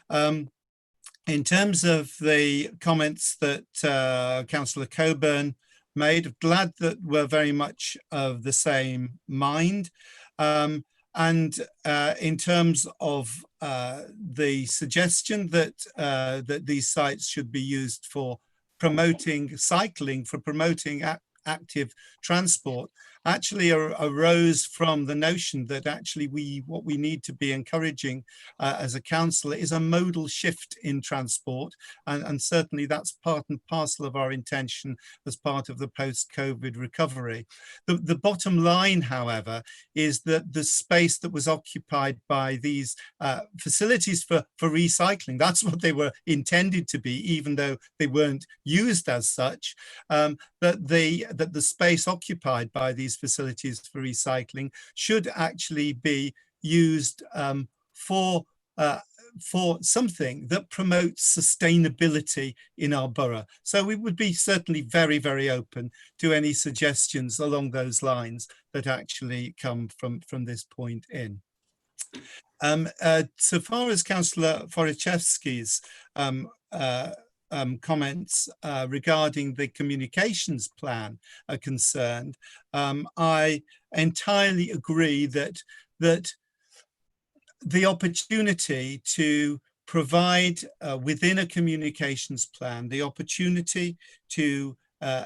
In terms of the comments that Councillor Coburn made, glad that we're very much of the same mind. And in terms of the suggestion that that these sites should be used for promoting cycling, for promoting active transport, actually arose from the notion that actually what we need to be encouraging as a council is a modal shift in transport, and certainly that's part and parcel of our intention as part of the post-COVID recovery. The bottom line, however, is that the space that was occupied by these facilities for recycling, that's what they were intended to be, even though they weren't used as such, that the space occupied by these facilities for recycling should actually be used for something that promotes sustainability in our borough. So we would be certainly very, very open to any suggestions along those lines that actually come from this point in. So far as Councillor Wojciechowski's comments regarding the communications plan are concerned, I entirely agree that the opportunity to provide within a communications plan, the opportunity to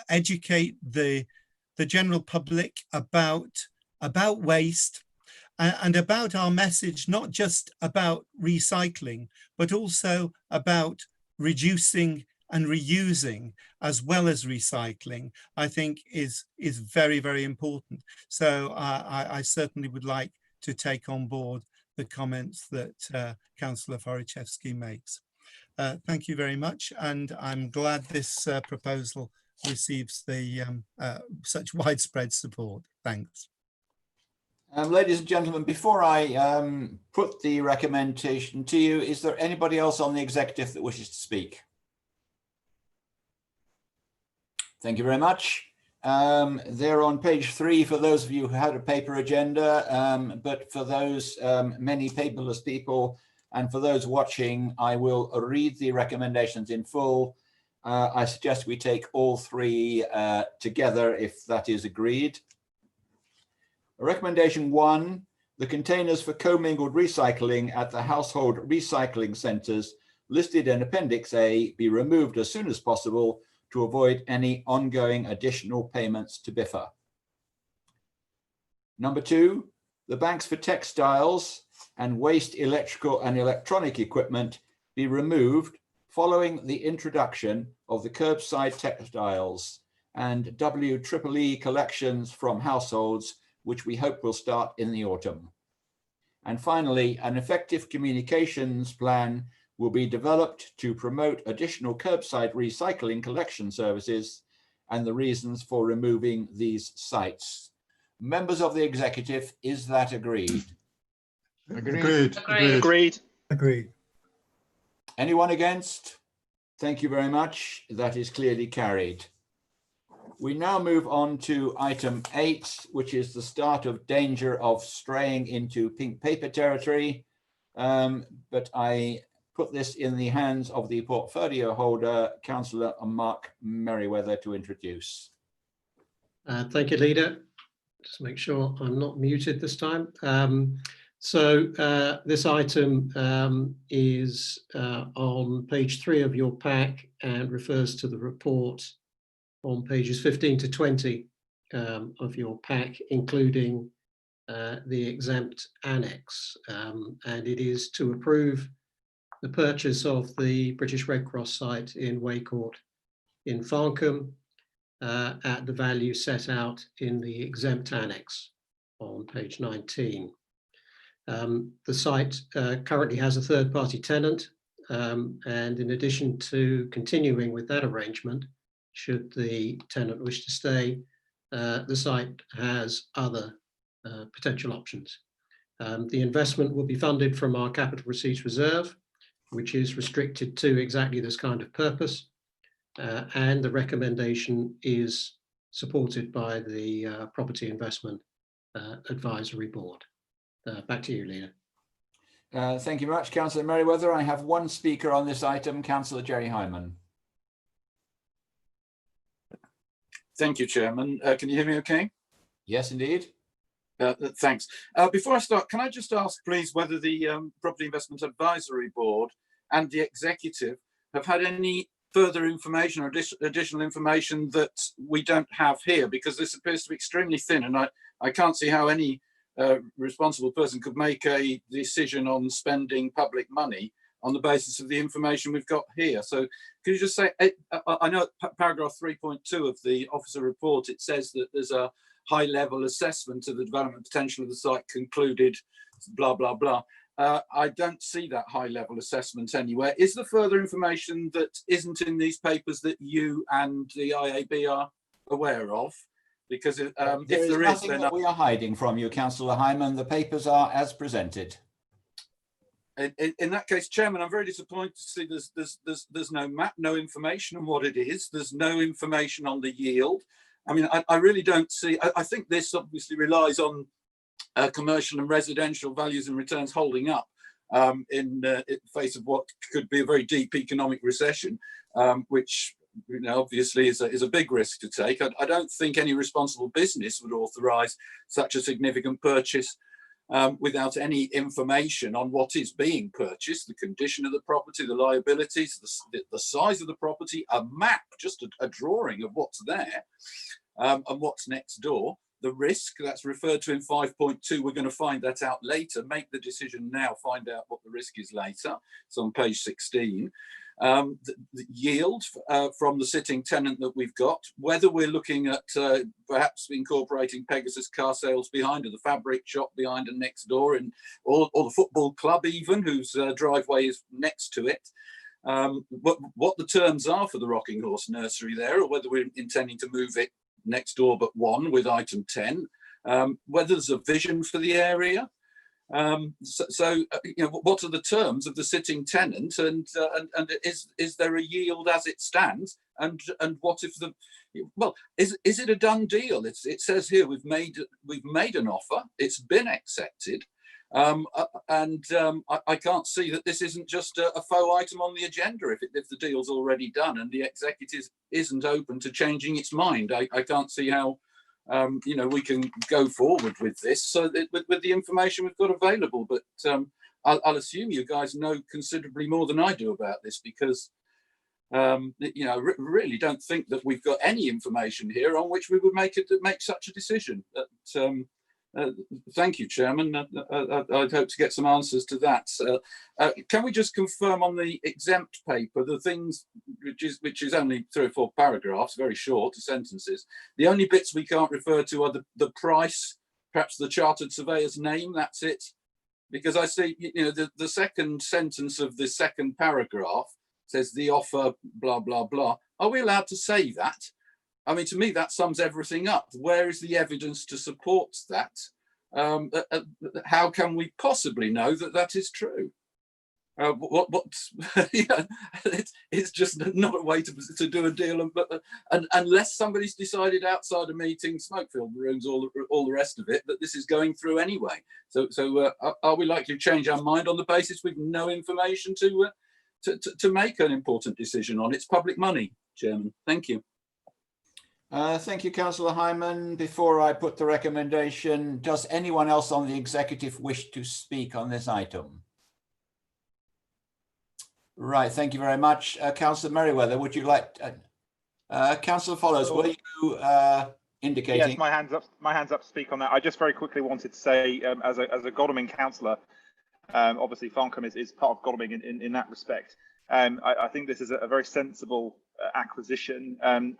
educate the general public about waste and about our message, not just about recycling, but also about reducing and reusing as well as recycling, I think is very, very important. So I certainly would like to take on board the comments that Councillor Wojciechowski makes. Thank you very much, and I'm glad this proposal receives the such widespread support. Thanks. Ladies and gentlemen, before I put the recommendation to you, is there anybody else on the executive that wishes to speak? Thank you very much. They're on page 3 for those of you who had a paper agenda, but for those many paperless people and for those watching, I will read the recommendations in full. I suggest we take all 3 together if that is agreed. Recommendation 1, the containers for commingled recycling at the household recycling centres listed in Appendix A be removed as soon as possible to avoid any ongoing additional payments to BIFA. Number 2, the banks for textiles and waste electrical and electronic equipment be removed following the introduction of the curbside textiles and WEEE collections from households, which we hope will start in the autumn. And finally, an effective communications plan will be developed to promote additional curbside recycling collection services and the reasons for removing these sites. Members of the executive, is that agreed? Agreed. Agreed. Agreed. Anyone against? Thank you very much. That is clearly carried. We now move on to item 8, which is the start of danger of straying into pink paper territory. But I put this in the hands of the portfolio holder, Councillor Mark Merriweather, to introduce. Thank you, Leader. Just make sure I'm not muted this time. This item is on page 3 of your pack and refers to the report on pages 15 to 20 of your pack, including the exempt annex. And it is to approve the purchase of the British Red Cross site in Waycourt in Farncombe at the value set out in the exempt annex on page 19. The site currently has a third-party tenant, and in addition to continuing with that arrangement, should the tenant wish to stay, the site has other potential options. The investment will be funded from our capital receipts reserve, which is restricted to exactly this kind of purpose, and the recommendation is supported by the Property Investment Advisory Board. Back to you, Leader. Thank you very much, Councillor Merriweather. I have one speaker on this item, Councillor Jerry Hyman. Thank you, Chairman. Can you hear me okay? Yes, indeed. Thanks. Before I start, can I just ask, please, whether the Property Investment Advisory Board and the executive have had any further information or additional information that we don't have here, because this appears to be extremely thin, and I can't see how any responsible person could make a decision on spending public money on the basis of the information we've got here. So could you just say, I know paragraph 3.2 of the officer report, it says that there's a high level assessment of the development potential of the site concluded, blah, blah, blah. I don't see that high level assessment anywhere. Is there further information that isn't in these papers that you and the IAB are aware of? Because if there is nothing then that we are hiding from you, Councillor Hyman. The papers are as presented. In that case, Chairman, I'm very disappointed to see there's no map, no information on what it is. There's no information on the yield. I mean, I really don't see. I think this obviously relies on commercial and residential values and returns holding up in the face of what could be a very deep economic recession, which, you know, obviously is a big risk to take. I don't think any responsible business would authorise such a significant purchase without any information on what is being purchased, the condition of the property, the liabilities, the size of the property, a map, just a drawing of what's there and what's next door. The risk that's referred to in 5.2, we're going to find that out later. Make the decision now, find out what the risk is later. It's on page 16. The yield from the sitting tenant that we've got, whether we're looking at perhaps incorporating Pegasus car sales behind, or the fabric shop behind and next door, and or the football club even, whose driveway is next to it. What the terms are for the Rocking Horse Nursery there, or whether we're intending to move it next door but one with item 10, whether there's a vision for the area. You know, what are the terms of the sitting tenant, and is there a yield as it stands, and what if is it a done deal? It says here we've made an offer, it's been accepted, I can't see that this isn't just a faux item on the agenda if the deal's already done and the executive isn't open to changing its mind. I can't see how you know, we can go forward with this so that with the information we've got available. But I'll assume you guys know considerably more than I do about this, because you know, really don't think that we've got any information here on which we would make such a decision. Thank you, Chairman. I'd hope to get some answers to that. Can we just confirm on the exempt paper, the things which is only 3 or 4 paragraphs, very short sentences. The only bits we can't refer to are the price, perhaps the chartered surveyor's name. That's it. Because I see, you know, the second sentence of the second paragraph says the offer, blah, blah, blah. Are we allowed to say that? I mean, to me, that sums everything up. Where is the evidence to support that? How can we possibly know that that is true? Yeah, it's just not a way to do a deal, and unless somebody's decided outside a meeting, smoke-filled rooms, all the rest of it, that this is going through anyway. So are we likely to change our mind on the basis we've no information to make an important decision on? It's public money, Chairman. Thank you. Thank you, Councillor Hyman. Before I put the recommendation, does anyone else on the executive wish to speak on this item? Right, thank you very much. Councillor Merriweather, would you like, Councillor Follows, were you indicating? Yes, my hands up to speak on that. I just very quickly wanted to say, as a Godalming councillor, obviously Farncombe is part of Godalming in that respect. I think this is a very sensible acquisition, and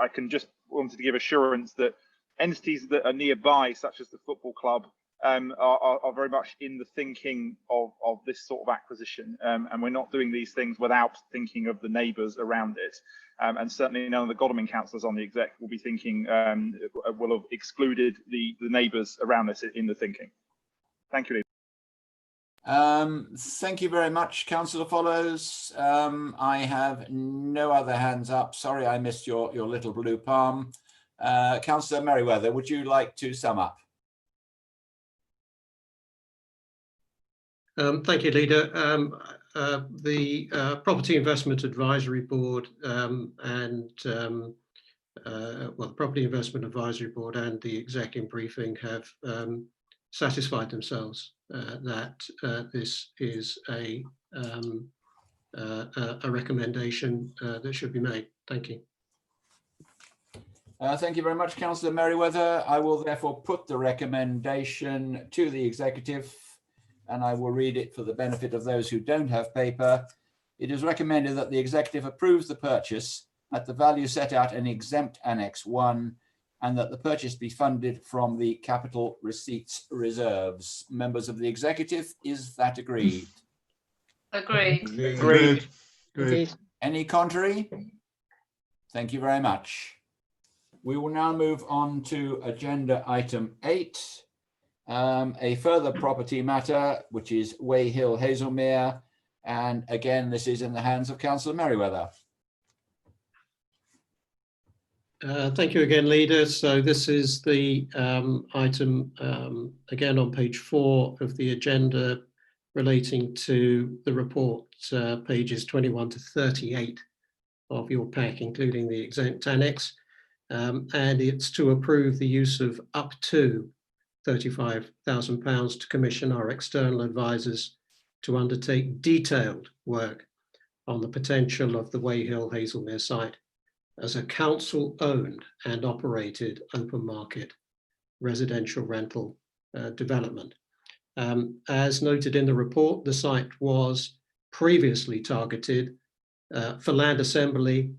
I can just wanted to give assurance that entities that are nearby, such as the football club, are very much in the thinking of this sort of acquisition, and we're not doing these things without thinking of the neighbours around it, and certainly none of the Godalming councillors on the exec will be thinking, will have excluded the neighbours around this in the thinking. Thank you. Thank you very much, Councillor Follows. I have no other hands up. Sorry, I missed your little blue palm. Councillor Merriweather, would you like to sum up? Thank you, Leader. The Property Investment Advisory Board the Property Investment Advisory Board and the exec in briefing have satisfied themselves that this is a recommendation that should be made. Thank you. Thank you very much, Councillor Merriweather. I will therefore put the recommendation to the executive, and I will read it for the benefit of those who don't have paper. It is recommended that the executive approves the purchase at the value set out in exempt Annex 1, and that the purchase be funded from the capital receipts reserves. Members of the executive, is that agreed? Agreed. Agreed. Agreed. Any contrary? Thank you very much. We will now move on to agenda item 8, a further property matter, which is Way Hill, Hazelmere. And again, this is in the hands of Councillor Merriweather. Thank you again, Leader. So this is the item, again, on page 4 of the agenda relating to the report, pages 21 to 38 of your pack, including the exempt annex. And it's to approve the use of up to £35,000 to commission our external advisors to undertake detailed work on the potential of the Way Hill Hazelmere site as a council-owned and operated open market residential rental development. As noted in the report, the site was previously targeted for land assembly,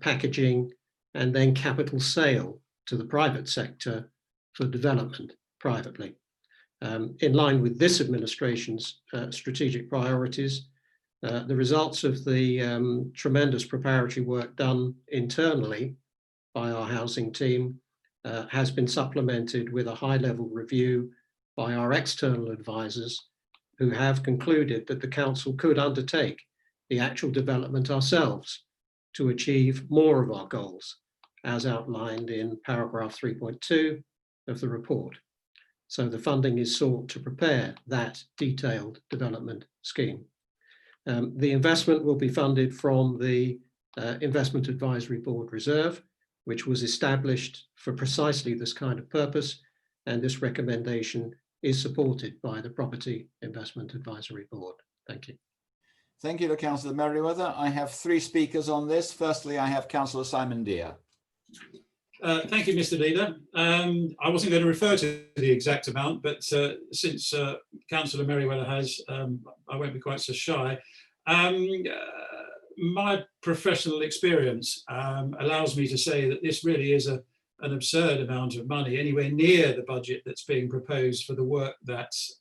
packaging, and then capital sale to the private sector for development privately. In line with this administration's strategic priorities, the results of the tremendous preparatory work done internally by our housing team has been supplemented with a high-level review by our external advisors, who have concluded that the council could undertake the actual development ourselves to achieve more of our goals, as outlined in paragraph 3.2 of the report. So the funding is sought to prepare that detailed development scheme. The investment will be funded from the Investment Advisory Board Reserve, which was established for precisely this kind of purpose, and this recommendation is supported by the Property Investment Advisory Board. Thank you. Thank you to Councillor Merriweather. I have 3 speakers on this. Firstly, I have Councillor Simon Deere. Thank you, Mr. Leader. I wasn't going to refer to the exact amount, but since Councillor Merriweather has, I won't be quite so shy. My professional experience allows me to say that this really is an absurd amount of money, anywhere near the budget that's being proposed for the work that's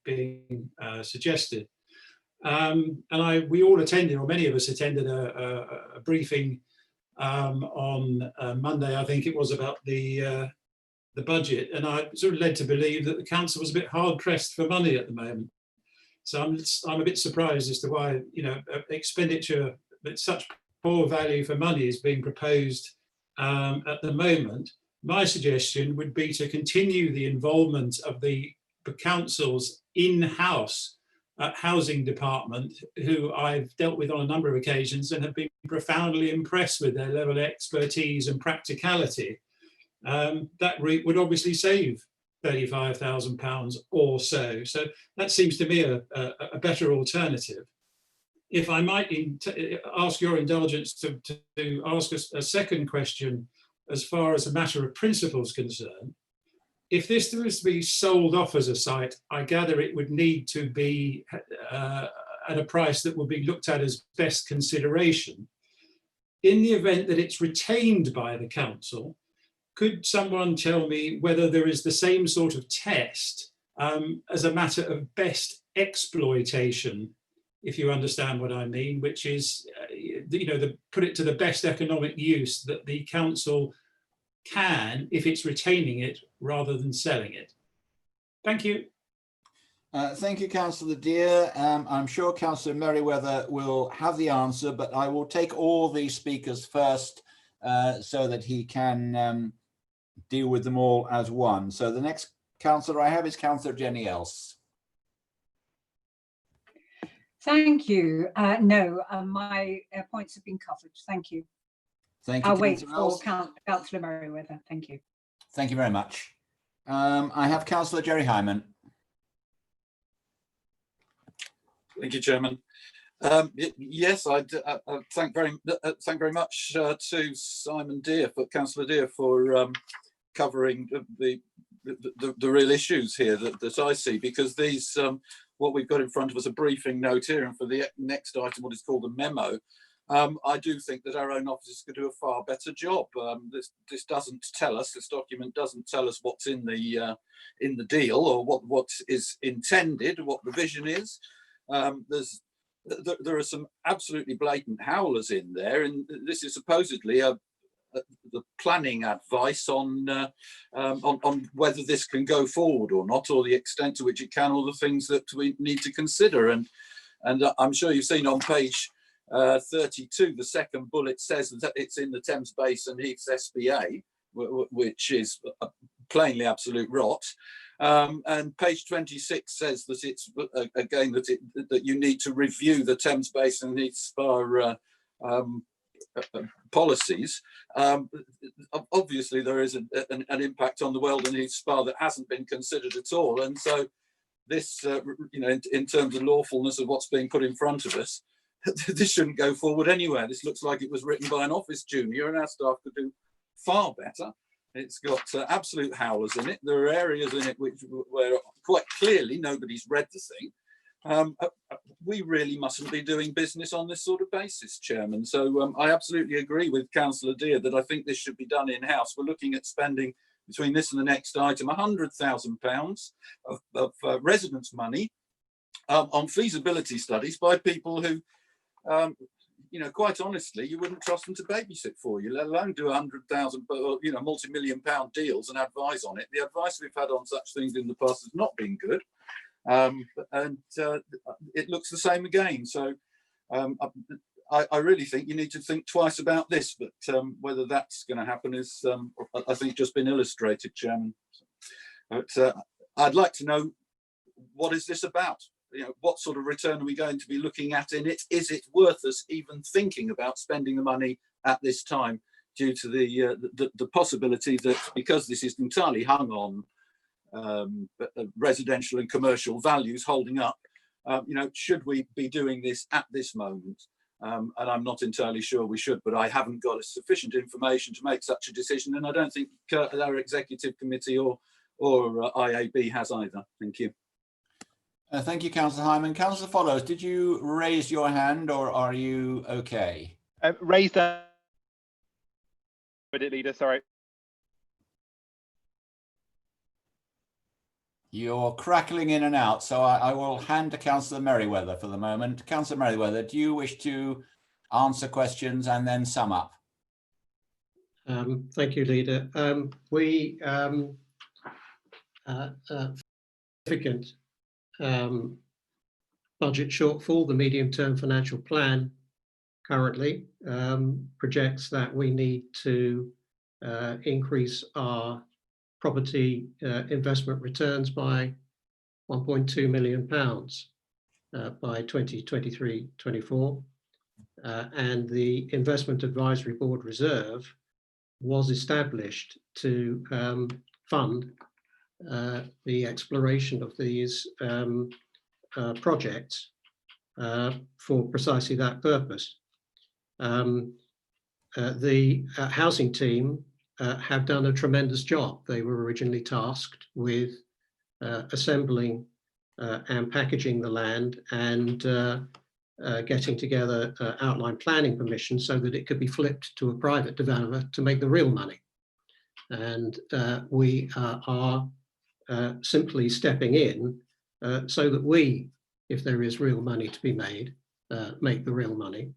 being suggested. We all attended, or many of us attended, a briefing on Monday, I think it was, about the budget, and I sort of led to believe that the council was a bit hard pressed for money at the moment. So I'm a bit surprised as to why, you know, expenditure at such poor value for money is being proposed at the moment. My suggestion would be to continue the involvement of the council's in-house housing department, who I've dealt with on a number of occasions and have been profoundly impressed with their level of expertise and practicality. That route would obviously save £35,000 or so. So that seems to me a better alternative. If I might ask your indulgence to ask a second question as far as a matter of principle is concerned. If this was to be sold off as a site, I gather it would need to be at a price that would be looked at as best consideration. In the event that it's retained by the council, could someone tell me whether there is the same sort of test as a matter of best exploitation, if you understand what I mean, which is, you know, put it to the best economic use that the council can, if it's retaining it, rather than selling it? Thank you. Thank you, Councillor Deere. I'm sure Councillor Merriweather will have the answer, but I will take all the speakers first so that he can deal with them all as one. So the next councillor I have is Councillor Jenny Else. Thank you. No, my points have been covered. Thank you. Thank you. I'll wait for Councillor Merriweather. Thank you. Thank you very much. I have Councillor Jerry Hyman. Thank you, Chairman. Yes, I thank very much to Simon Deere, Councillor Deere, for covering the real issues here that I see, because these what we've got in front of us, a briefing note here, and for the next item, what is called a memo. I do think that our own officers could do a far better job. This doesn't tell us, this document doesn't tell us what's in the deal, or what is intended, what the vision is. There are some absolutely blatant howlers in there, and this is supposedly the planning advice on whether this can go forward or not, or the extent to which it can, or the things that we need to consider. And I'm sure you've seen on page 32, the second bullet says that it's in the Thames Basin Heaths SBA, which is plainly absolute rot. And page 26 says that it's again that you need to review the Thames Basin Heaths Spa policies. Obviously, there is an impact on the Weldon Heath Spa that hasn't been considered at all, and so this, you know, in terms of lawfulness of what's being put in front of us, this shouldn't go forward anywhere. This looks like it was written by an office junior, and our staff could do far better. It's got absolute howlers in it. There are areas in it where quite clearly nobody's read the thing. We really mustn't be doing business on this sort of basis, Chairman. So I absolutely agree with Councillor Deere that I think this should be done in-house. We're looking at spending, between this and the next item, £100,000 of residents' money on feasibility studies by people who, you know, quite honestly, you wouldn't trust them to babysit for you, let alone do 100,000, you know, multi-million-pound deals and advise on it. The advice we've had on such things in the past has not been good, and it looks the same again. So I really think you need to think twice about this, but whether that's going to happen is, I think, just been illustrated, Chairman. But I'd like to know, what is this about? You know, what sort of return are we going to be looking at in it? Is it worth us even thinking about spending the money at this time? due to the possibility that because this is entirely hung on residential and commercial values holding up, should we be doing this at this moment? And I'm not entirely sure we should, but I haven't got sufficient information to make such a decision, and I don't think our executive committee or IAB has either. Thank you. Thank you, Councillor Hyman. Councillor Follows, did you raise your hand or are you okay? Raised that. Leader, sorry. You're crackling in and out, so I will hand to Councillor Merriweather for the moment. Councillor Merriweather, do you wish to answer questions and then sum up? Thank you, Leader. We significant budget shortfall. The medium-term financial plan currently projects that we need to increase our property investment returns by £1.2 million by 2023-24. And the Investment Advisory Board Reserve was established to fund the exploration of these projects for precisely that purpose. The housing team have done a tremendous job. They were originally tasked with assembling and packaging the land and getting together outline planning permission so that it could be flipped to a private developer to make the real money. And we are simply stepping in so that we, if there is real money to be made, make the real money.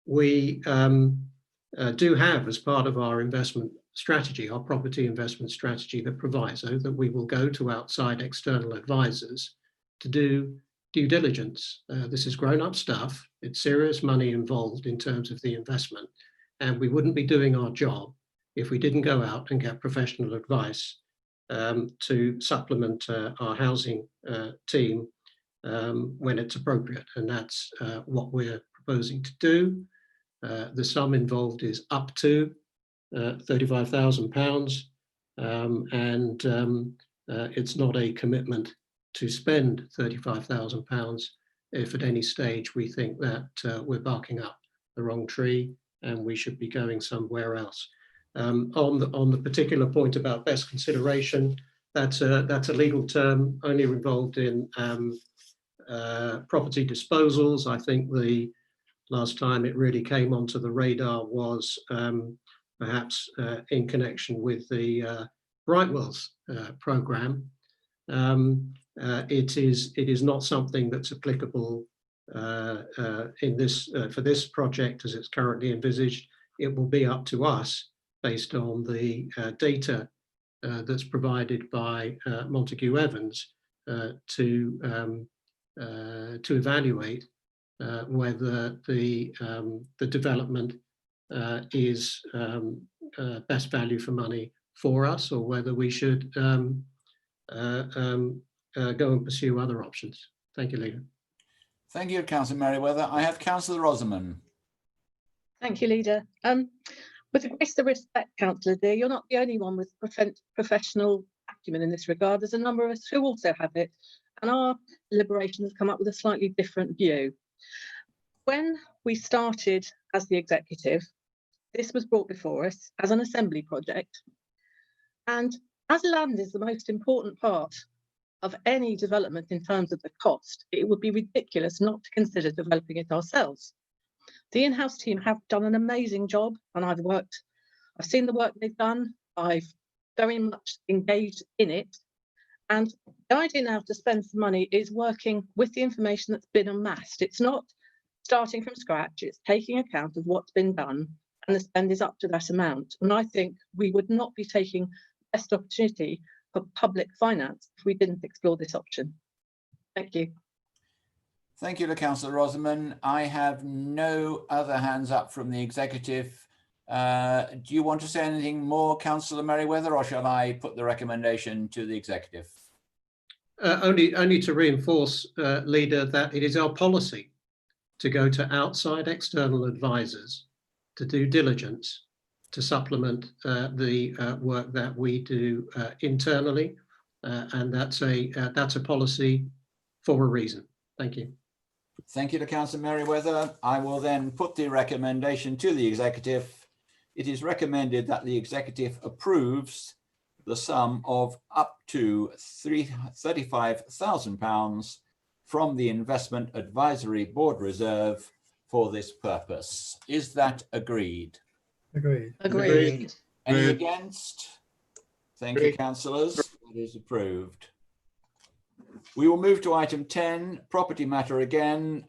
We do have, as part of our investment strategy, our property investment strategy, the proviso that we will go to outside external advisors to do due diligence. This is grown-up stuff. It's serious money involved in terms of the investment, and we wouldn't be doing our job if we didn't go out and get professional advice to supplement our housing team when it's appropriate, and that's what we're proposing to do. The sum involved is up to £35,000, and it's not a commitment to spend £35,000 if at any stage we think that we're barking up the wrong tree and we should be going somewhere else. On the particular point about best consideration, that's a legal term only involved in property disposals. I think the last time it really came onto the radar was perhaps in connection with the Brightwells programme. It is not something that's applicable in this for this project as it's currently envisaged. It will be up to us, based on the data that's provided by Montague Evans, to evaluate whether the development is best value for money for us, or whether we should go and pursue other options. Thank you, Leader. Thank you, Councillor Merriweather. I have Councillor Rosamond. Thank you, Leader. With the greatest of respect, Councillor Dear, you're not the only one with professional acumen in this regard. There's a number of us who also have it, and our deliberations have come up with a slightly different view. When we started as the executive, this was brought before us as an assembly project, and as land is the most important part of any development in terms of the cost, it would be ridiculous not to consider developing it ourselves. The in-house team have done an amazing job, and I've seen the work they've done. I've very much engaged in it. And the idea now to spend some money is working with the information that's been amassed. It's not starting from scratch, it's taking account of what's been done, and the spend is up to that amount. And I think we would not be taking the best opportunity for public finance if we didn't explore this option. Thank you. Thank you to Councillor Rosamond. I have no other hands up from the executive. Do you want to say anything more, Councillor Merriweather, or shall I put the recommendation to the executive? Only to reinforce, Leader, that it is our policy to go to outside external advisors to due diligence to supplement the work that we do internally, and that's a policy for a reason. Thank you. Thank you to Councillor Merriweather. I will then put the recommendation to the executive. It is recommended that the executive approves the sum of up to £35,000 from the Investment Advisory Board Reserve for this purpose. Is that agreed? Agreed. Agreed. Any against? Thank you, councillors. That is approved. We will move to item 10, property matter again,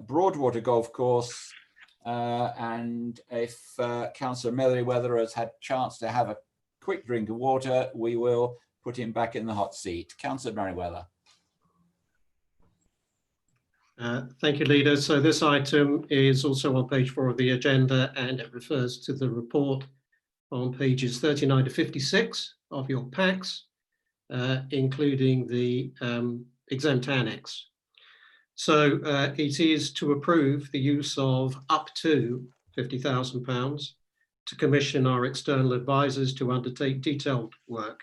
Broadwater Golf Course. And if Councillor Merriweather has had a chance to have a quick drink of water, we will put him back in the hot seat. Councillor Merriweather. Thank you, Leader. So this item is also on page 4 of the agenda, and it refers to the report on pages 39 to 56 of your packs, including the exempt annex. So it is to approve the use of up to £50,000 to commission our external advisors to undertake detailed work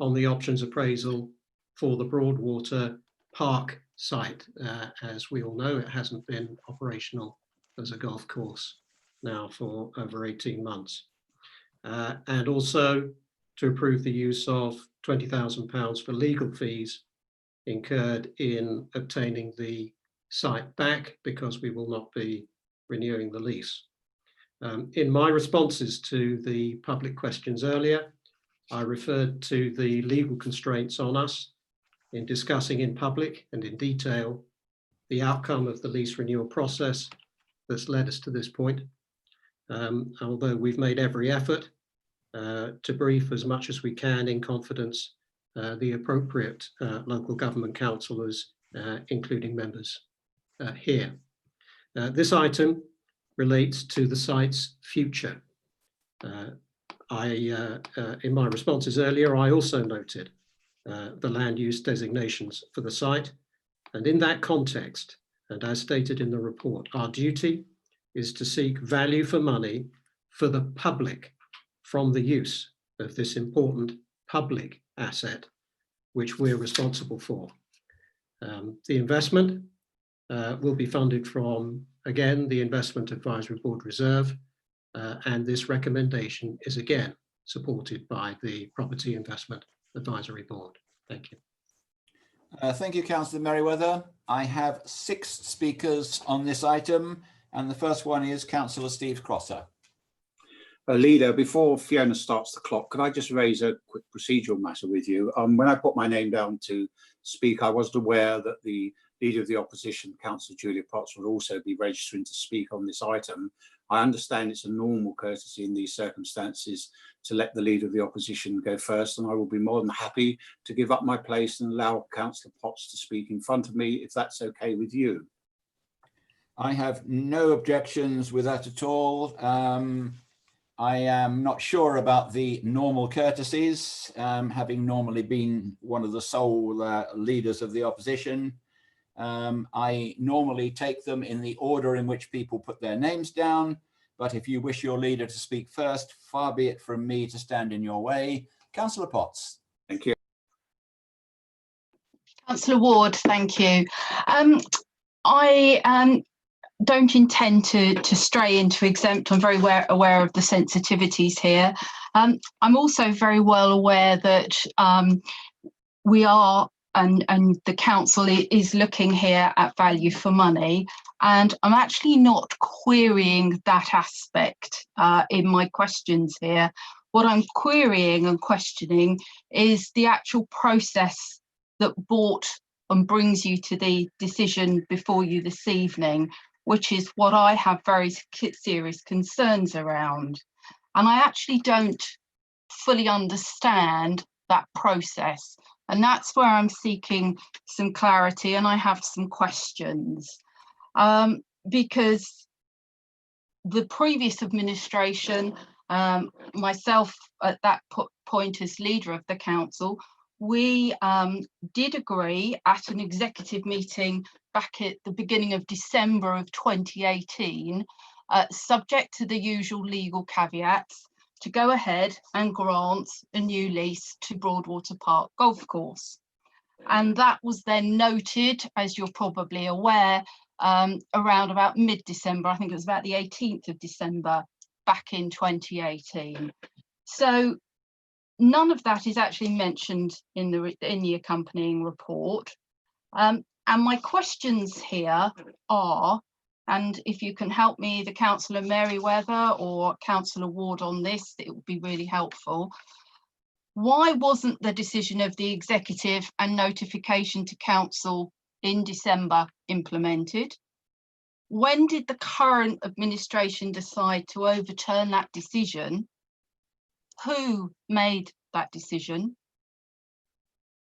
on the options appraisal for the Broadwater Park site. As we all know, it hasn't been operational as a golf course now for over 18 months. And also to approve the use of £20,000 for legal fees incurred in obtaining the site back, because we will not be renewing the lease. In my responses to the public questions earlier, I referred to the legal constraints on us in discussing in public and in detail the outcome of the lease renewal process that's led us to this point. Although we've made every effort to brief as much as we can in confidence the appropriate local government councillors, including members here. This item relates to the site's future. In my responses earlier, I also noted the land use designations for the site. And in that context, and as stated in the report, our duty is to seek value for money for the public from the use of this important public asset, which we're responsible for. The investment will be funded from, again, the Investment Advisory Board Reserve, and this recommendation is again supported by the Property Investment Advisory Board. Thank you. Thank you, Councillor Merriweather. I have 6 speakers on this item, and the first one is Councillor Steve Crosser. Leader, before Fiona starts the clock, could I just raise a quick procedural matter with you? When I put my name down to speak, I wasn't aware that the Leader of the Opposition, Councillor Julia Potts, would also be registering to speak on this item. I understand it's a normal courtesy in these circumstances to let the Leader of the Opposition go first, and I will be more than happy to give up my place and allow Councillor Potts to speak in front of me, if that's okay with you. I have no objections with that at all. I am not sure about the normal courtesies, having normally been one of the sole leaders of the opposition. I normally take them in the order in which people put their names down, but if you wish your leader to speak first, far be it from me to stand in your way. Councillor Potts. Thank you. Councillor Ward, thank you. I don't intend to stray into exempt. I'm very aware of the sensitivities here. I'm also very well aware that we are and the council is looking here at value for money, and I'm actually not querying that aspect in my questions here. What I'm querying and questioning is the actual process that brought and brings you to the decision before you this evening, which is what I have very serious concerns around. And I actually don't fully understand that process. And that's where I'm seeking some clarity, and I have some questions. Because the previous administration, myself at that point as leader of the council, we did agree at an executive meeting back at the beginning of December of 2018 subject to the usual legal caveats, to go ahead and grant a new lease to Broadwater Park Golf Course. And that was then noted, as you're probably aware, around about mid-December. I think it was about the 18th of December back in 2018. So none of that is actually mentioned in the accompanying report. And my questions here are, and if you can help me, either Councillor Merriweather or Councillor Ward on this, it would be really helpful. Why wasn't the decision of the executive and notification to council in December implemented? When did the current administration decide to overturn that decision? Who made that decision?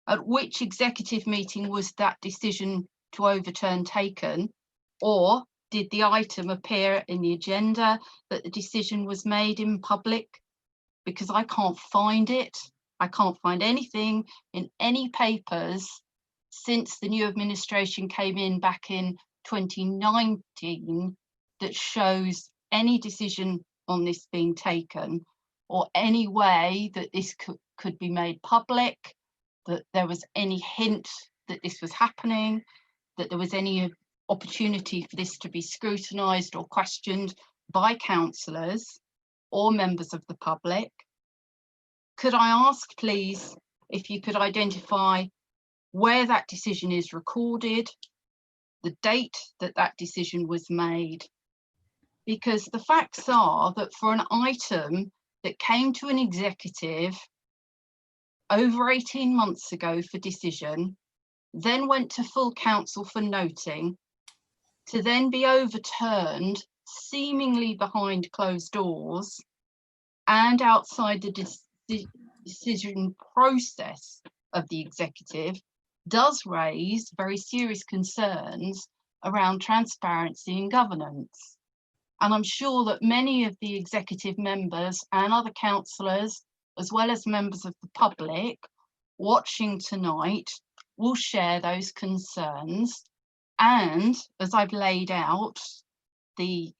At which executive meeting was that decision to overturn taken? Or did the item appear in the agenda that the decision was made in public? Because I can't find it. I can't find anything in any papers since the new administration came in back in 2019 that shows any decision on this being taken, or any way that this could be made public, that there was any hint that this was happening, that there was any opportunity for this to be scrutinised or questioned by councillors or members of the public. Could I ask, please, if you could identify where that decision is recorded, the date that that decision was made? Because the facts are that for an item that came to an executive over 18 months ago for decision, then went to full council for noting, to then be overturned seemingly behind closed doors and outside the decision process of the executive, does raise very serious concerns around transparency and governance. And I'm sure that many of the executive members and other councillors, as well as members of the public watching tonight, will share those concerns. And as I've laid out the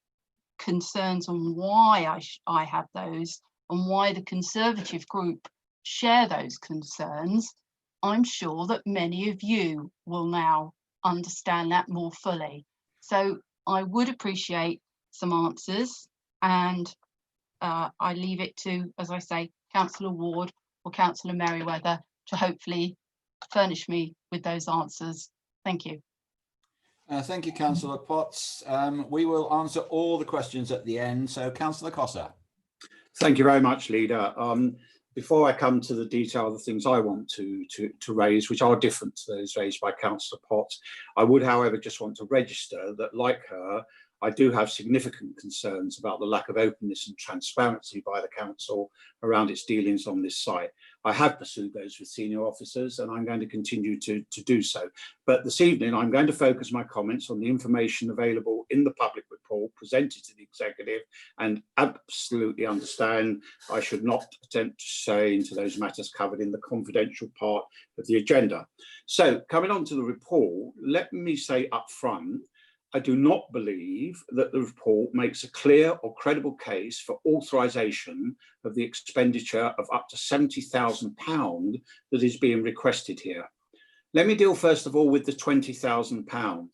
concerns on why I have those and why the Conservative group share those concerns, I'm sure that many of you will now understand that more fully. So I would appreciate some answers, and I leave it to, as I say, Councillor Ward or Councillor Merriweather to hopefully furnish me with those answers. Thank you. Thank you, Councillor Potts. We will answer all the questions at the end. So, Councillor Cossa. Thank you very much, Leader. Before I come to the detail of the things I want to raise, which are different to those raised by Councillor Potts, I would, however, just want to register that, like her, I do have significant concerns about the lack of openness and transparency by the council around its dealings on this site. I have pursued those with senior officers, and I'm going to continue to do so. But this evening, I'm going to focus my comments on the information available in the public report presented to the executive, and absolutely understand I should not attempt to say into those matters covered in the confidential part of the agenda. So, coming on to the report, let me say up front, I do not believe that the report makes a clear or credible case for authorisation of the expenditure of up to £70,000 that is being requested here. Let me deal first of all with the £20,000.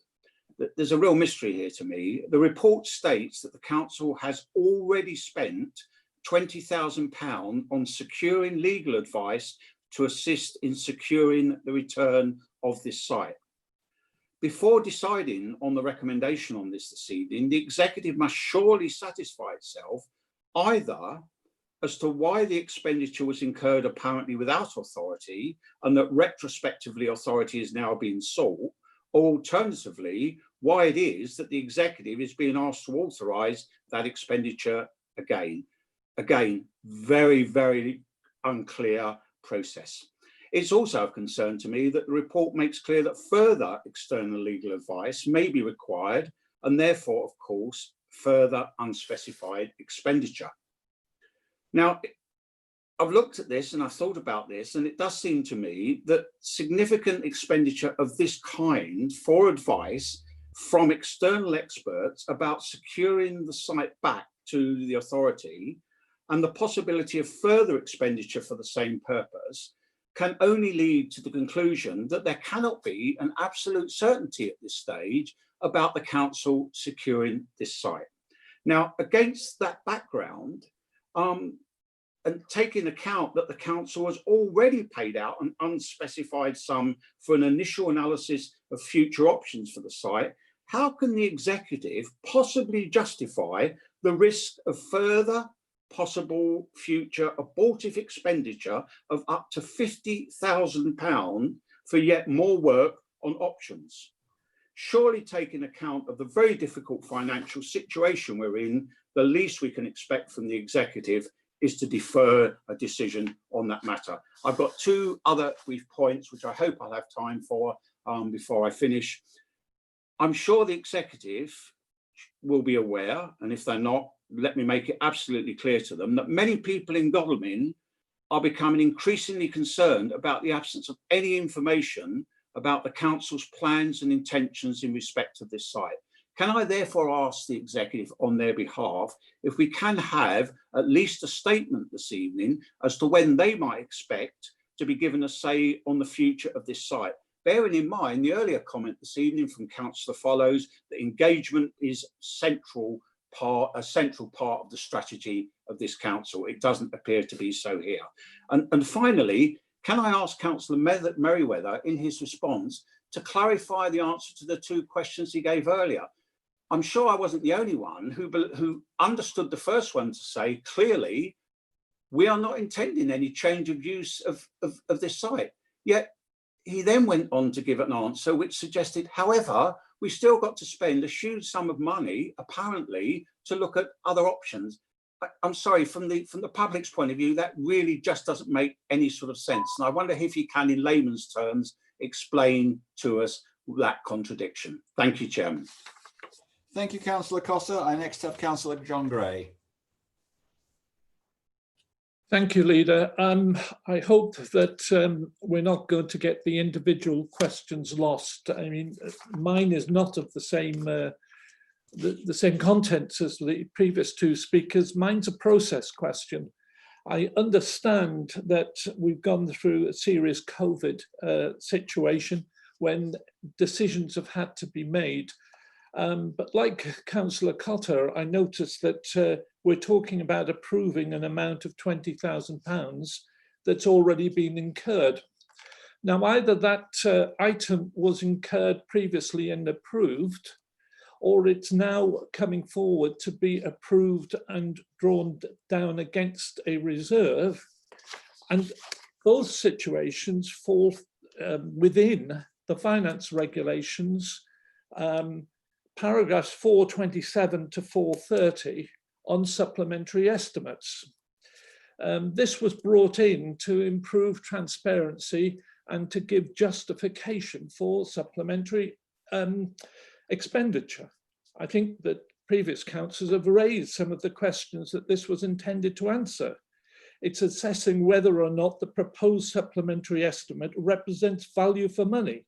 There's a real mystery here to me. The report states that the council has already spent £20,000 on securing legal advice to assist in securing the return of this site. Before deciding on the recommendation on this evening, the executive must surely satisfy itself either as to why the expenditure was incurred apparently without authority and that retrospectively authority is now being sought, or alternatively, why it is that the executive is being asked to authorise that expenditure again. Again, very, very unclear process. It's also of concern to me that the report makes clear that further external legal advice may be required and therefore, of course, further unspecified expenditure. Now, I've looked at this and I've thought about this, and it does seem to me that significant expenditure of this kind for advice from external experts about securing the site back to the authority and the possibility of further expenditure for the same purpose can only lead to the conclusion that there cannot be an absolute certainty at this stage about the council securing this site. Now, against that background, and taking account that the council has already paid out an unspecified sum for an initial analysis of future options for the site, how can the executive possibly justify the risk of further possible future abortive expenditure of up to £50,000 for yet more work on options? Surely, taking account of the very difficult financial situation we're in, the least we can expect from the executive is to defer a decision on that matter. I've got two other brief points, which I hope I'll have time for before I finish. I'm sure the executive will be aware, and if they're not, let me make it absolutely clear to them, that many people in Godalming are becoming increasingly concerned about the absence of any information about the council's plans and intentions in respect of this site. Can I therefore ask the executive on their behalf if we can have at least a statement this evening as to when they might expect to be given a say on the future of this site? Bearing in mind the earlier comment this evening from Councillor Follows that engagement is a central part of the strategy of this council. It doesn't appear to be so here. And finally, can I ask Councillor Merriweather in his response to clarify the answer to the two questions he gave earlier? I'm sure I wasn't the only one who understood the first one to say, clearly, we are not intending any change of use of this site. Yet he then went on to give an answer which suggested, however, we still got to spend a huge sum of money, apparently, to look at other options. I'm sorry, from the public's point of view, that really just doesn't make any sort of sense. And I wonder if you can, in layman's terms, explain to us that contradiction. Thank you, Chairman. Thank you, Councillor Costa. I next have Councillor John Gray. Thank you, Leader. I hope that we're not going to get the individual questions lost. I mean, mine is not of the same contents as the previous two speakers. Mine's a process question. I understand that we've gone through a serious COVID situation when decisions have had to be made. But like Councillor Cotter, I noticed that we're talking about approving an amount of £20,000 that's already been incurred. Now, either that item was incurred previously and approved, or it's now coming forward to be approved and drawn down against a reserve. And both situations fall within the finance regulations, paragraphs 427 to 430 on supplementary estimates. This was brought in to improve transparency and to give justification for supplementary expenditure. I think that previous councillors have raised some of the questions that this was intended to answer. It's assessing whether or not the proposed supplementary estimate represents value for money,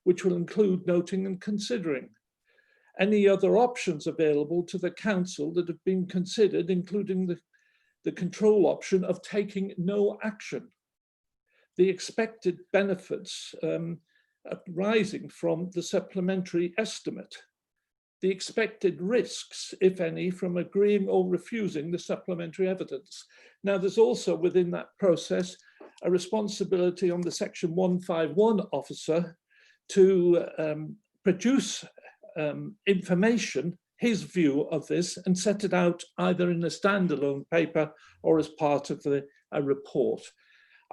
which will include noting and considering any other options available to the council that have been considered, including the control option of taking no action, the expected benefits arising from the supplementary estimate, the expected risks, if any, from agreeing or refusing the supplementary evidence. Now, there's also within that process a responsibility on the Section 151 officer to produce information, his view of this, and set it out either in a standalone paper or as part of a report.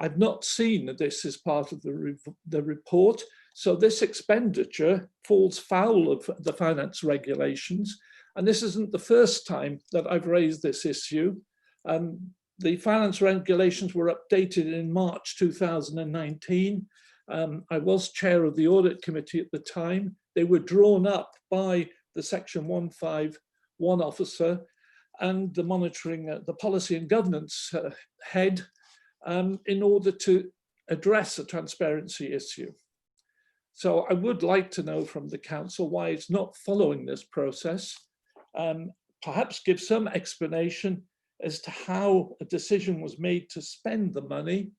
I've not seen this as part of the report, so this expenditure falls foul of the finance regulations, and this isn't the first time that I've raised this issue. The finance regulations were updated in March 2019. I was chair of the audit committee at the time. They were drawn up by the Section 151 officer and the monitoring, the policy and governance head in order to address a transparency issue. So I would like to know from the council why it's not following this process. Perhaps give some explanation as to how a decision was made to spend the money,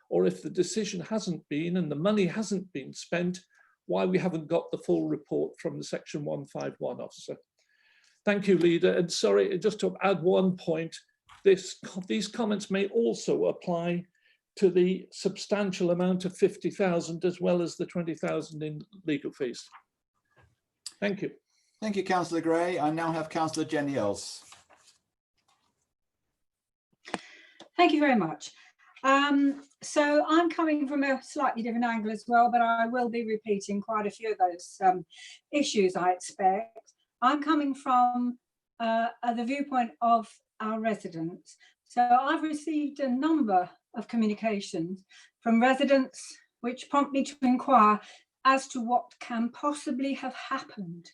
or if the decision hasn't been and the money hasn't been spent, why we haven't got the full report from the Section 151 officer. Thank you, Leader. And sorry, just to add one point, these comments may also apply to the substantial amount of 50,000 as well as the 20,000 in legal fees. Thank you. Thank you, Councillor Gray. I now have Councillor Jenny Else. Thank you very much. So I'm coming from a slightly different angle as well, but I will be repeating quite a few of those issues, I expect. I'm coming from the viewpoint of our residents. So I've received a number of communications from residents which prompt me to inquire as to what can possibly have happened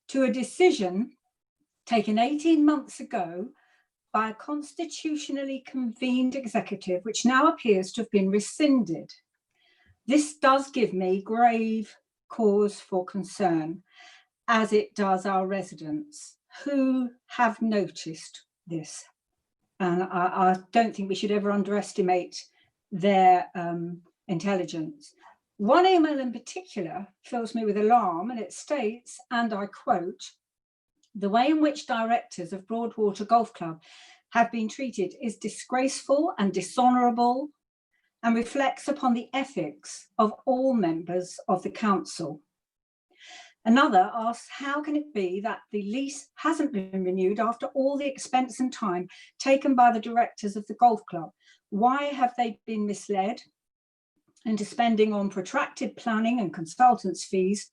to a decision taken 18 months ago by a constitutionally convened executive, which now appears to have been rescinded. This does give me grave cause for concern, as it does our residents who have noticed this. And I don't think we should ever underestimate their intelligence. One email in particular fills me with alarm, and it states, and I quote, "The way in which directors of Broadwater Golf Club have been treated is disgraceful and dishonourable and reflects upon the ethics of all members of the council." Another asks, how can it be that the lease hasn't been renewed after all the expense and time taken by the directors of the golf club? Why have they been misled into spending on protracted planning and consultants' fees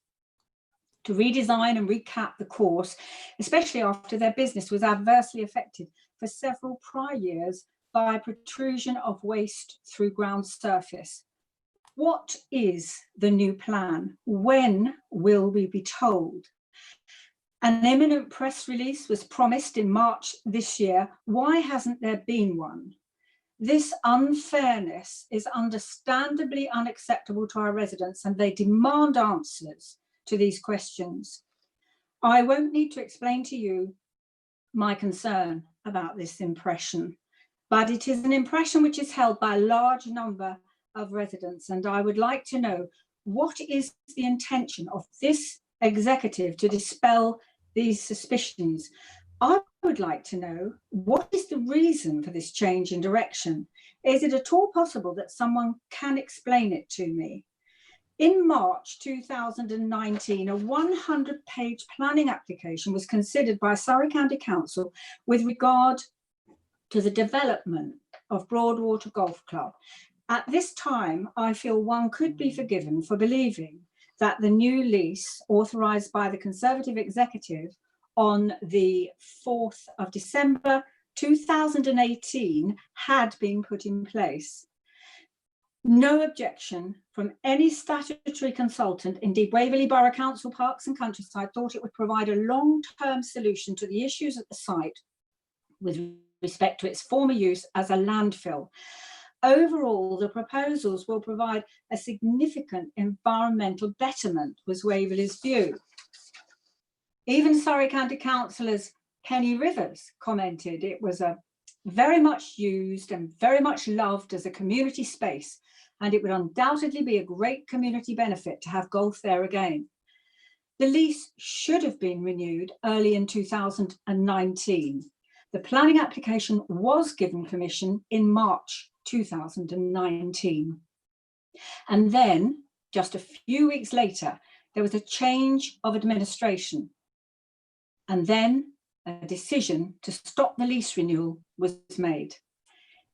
to redesign and recap the course, especially after their business was adversely affected for several prior years by protrusion of waste through ground surface? What is the new plan? When will we be told? An imminent press release was promised in March this year. Why hasn't there been one? This unfairness is understandably unacceptable to our residents, and they demand answers to these questions. I won't need to explain to you my concern about this impression, but it is an impression which is held by a large number of residents, and I would like to know, what is the intention of this executive to dispel these suspicions? I would like to know, what is the reason for this change in direction? Is it at all possible that someone can explain it to me? In March 2019, a 100-page planning application was considered by Surrey County Council with regard to the development of Broadwater Golf Club. At this time, I feel one could be forgiven for believing that the new lease authorised by the Conservative executive on the 4th of December 2018 had been put in place. No objection from any statutory consultant. Indeed, Waverley Borough Council Parks and Countryside thought it would provide a long-term solution to the issues at the site with respect to its former use as a landfill. Overall, the proposals will provide a significant environmental betterment, was Waverley's view. Even Surrey County councillors Penny Rivers commented it was a very much used and very much loved as a community space, and it would undoubtedly be a great community benefit to have golf there again. The lease should have been renewed early in 2019. The planning application was given permission in March 2019. And then, just a few weeks later, there was a change of administration. And then a decision to stop the lease renewal was made.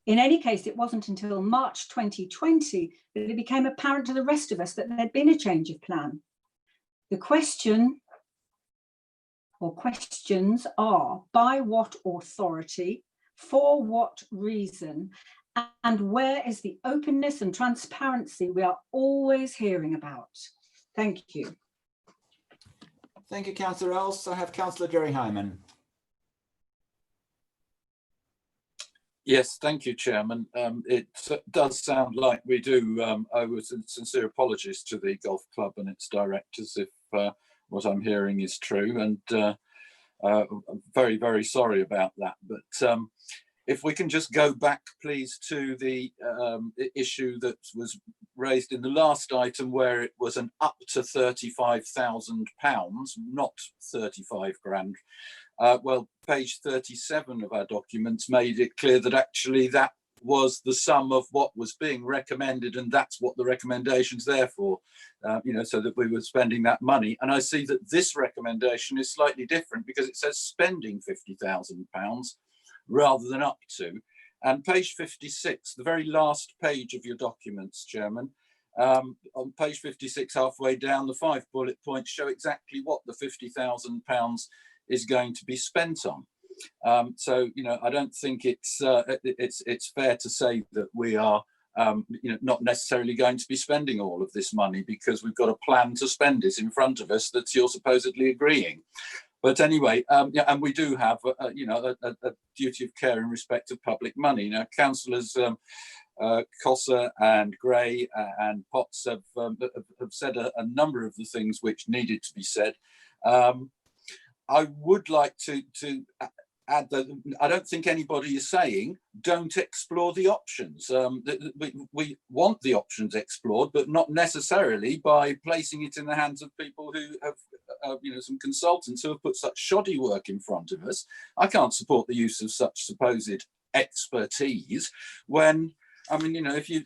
In any case, it wasn't until March 2020 that it became apparent to the rest of us that there'd been a change of plan. The question or questions are, by what authority, for what reason, and where is the openness and transparency we are always hearing about? Thank you. Thank you, Councillor Else. I have Councillor Jerry Hyman. Yes, thank you, Chairman. It does sound like we do owe a sincere apologies to the golf club and its directors if what I'm hearing is true, and I'm very, very sorry about that. But if we can just go back, please, to the issue that was raised in the last item, where it was an up to £35,000, not 35 grand. Well, page 37 of our documents made it clear that actually that was the sum of what was being recommended, and that's what the recommendation's there for, you know, so that we were spending that money. And I see that this recommendation is slightly different because it says spending £50,000 rather than up to. And page 56, the very last page of your documents, Chairman, on page 56, halfway down, the 5 bullet points show exactly what the £50,000 is going to be spent on. So, you know, I don't think it's fair to say that we are, you know, not necessarily going to be spending all of this money, because we've got a plan to spend it in front of us that you're supposedly agreeing. But anyway, yeah, and we do have, you know, a duty of care in respect of public money. Now, councillors Cossa and Gray and Potts have said a number of the things which needed to be said. I would like to add that I don't think anybody is saying don't explore the options. We want the options explored, but not necessarily by placing it in the hands of people who have, you know, some consultants who have put such shoddy work in front of us. I can't support the use of such supposed expertise when, I mean, you know, if you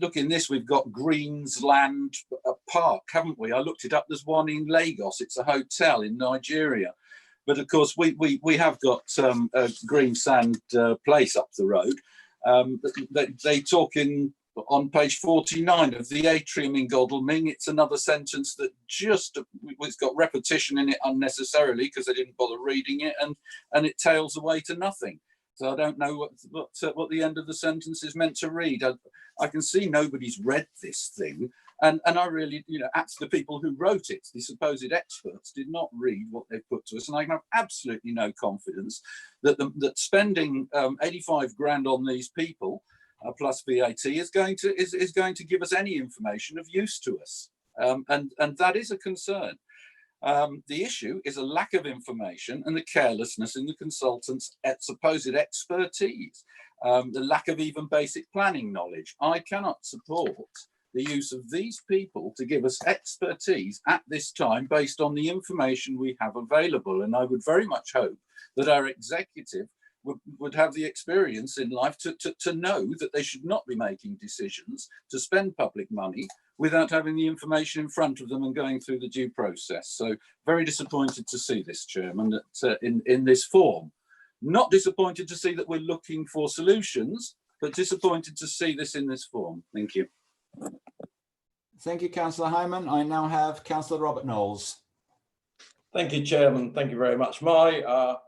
look in this, we've got Greensland Park, haven't we? I looked it up. There's one in Lagos. It's a hotel in Nigeria. But of course, we have got a Greensand place up the road. They talk on page 49 of the atrium in Godalming. It's another sentence that just, it's got repetition in it unnecessarily because they didn't bother reading it, and it tails away to nothing. So I don't know what the end of the sentence is meant to read. I can see nobody's read this thing. And I really, you know, ask the people who wrote it, the supposed experts, did not read what they put to us. And I have absolutely no confidence that that spending 85 grand on these people plus VAT is going to give us any information of use to us. And that is a concern. The issue is a lack of information and the carelessness in the consultants' supposed expertise, the lack of even basic planning knowledge. I cannot support the use of these people to give us expertise at this time based on the information we have available. And I would very much hope that our executive would have the experience in life to know that they should not be making decisions to spend public money without having the information in front of them and going through the due process. So very disappointed to see this, Chairman, that in this form. Not disappointed to see that we're looking for solutions, but disappointed to see this in this form. Thank you. Thank you, Councillor Hyman. I now have Councillor Robert Knowles. Thank you, Chairman. Thank you very much. My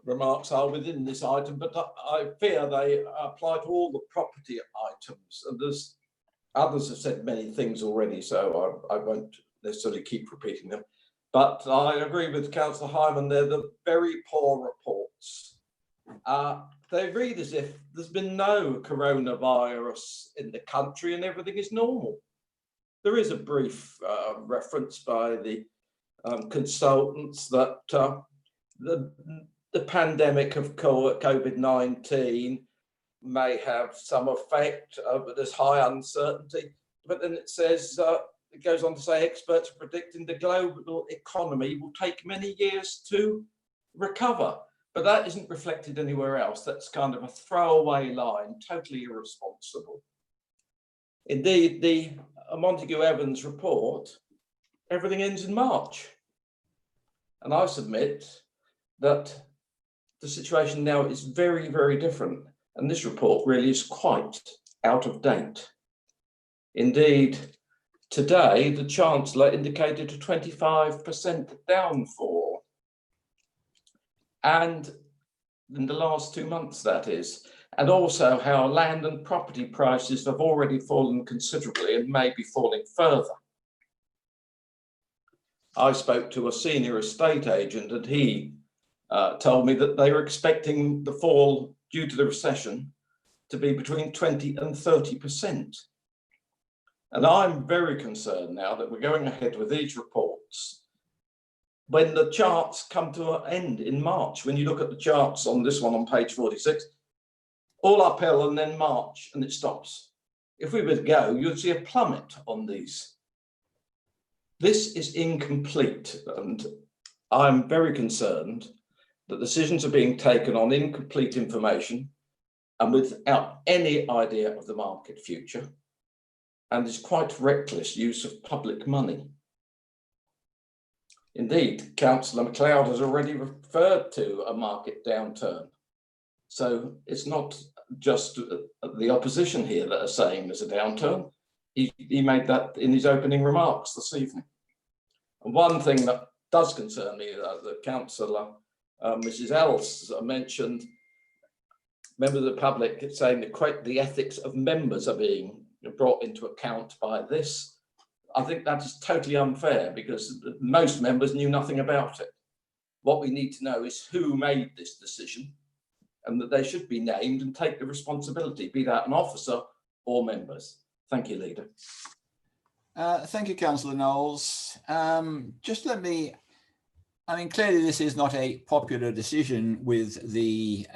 remarks are within this item, but I fear they apply to all the property items. And there's others have said many things already, so I won't necessarily keep repeating them. But I agree with Councillor Hyman. They're the very poor reports. They read as if there's been no coronavirus in the country and everything is normal. There is a brief reference by the consultants that the pandemic of COVID-19 may have some effect, but there's high uncertainty. But then it says, it goes on to say, experts are predicting the global economy will take many years to recover. But that isn't reflected anywhere else. That's kind of a throwaway line, totally irresponsible. Indeed, the Montague Evans report, everything ends in March. And I submit that the situation now is very, very different. And this report really is quite out of date. Indeed, today, the Chancellor indicated a 25% downfall. And in the last 2 months, that is, and also how land and property prices have already fallen considerably and may be falling further. I spoke to a senior estate agent and he told me that they were expecting the fall due to the recession to be between 20 and 30%. And I'm very concerned now that we're going ahead with these reports when the charts come to an end in March. When you look at the charts on this one on page 46, all uphill and then March, and it stops. If we were to go, you'd see a plummet on these. This is incomplete, and I'm very concerned that decisions are being taken on incomplete information and without any idea of the market future, and is quite reckless use of public money. Indeed, Councillor MacLeod has already referred to a market downturn. So it's not just the opposition here that are saying there's a downturn. He made that in his opening remarks this evening. And one thing that does concern me, the Councillor Mrs. Els mentioned, members of the public saying that the ethics of members are being brought into account by this. I think that is totally unfair because most members knew nothing about it. What we need to know is who made this decision, and that they should be named and take the responsibility, be that an officer or members. Thank you, Leader. Thank you, Councillor Knowles. Just let me, I mean, clearly this is not a popular decision with the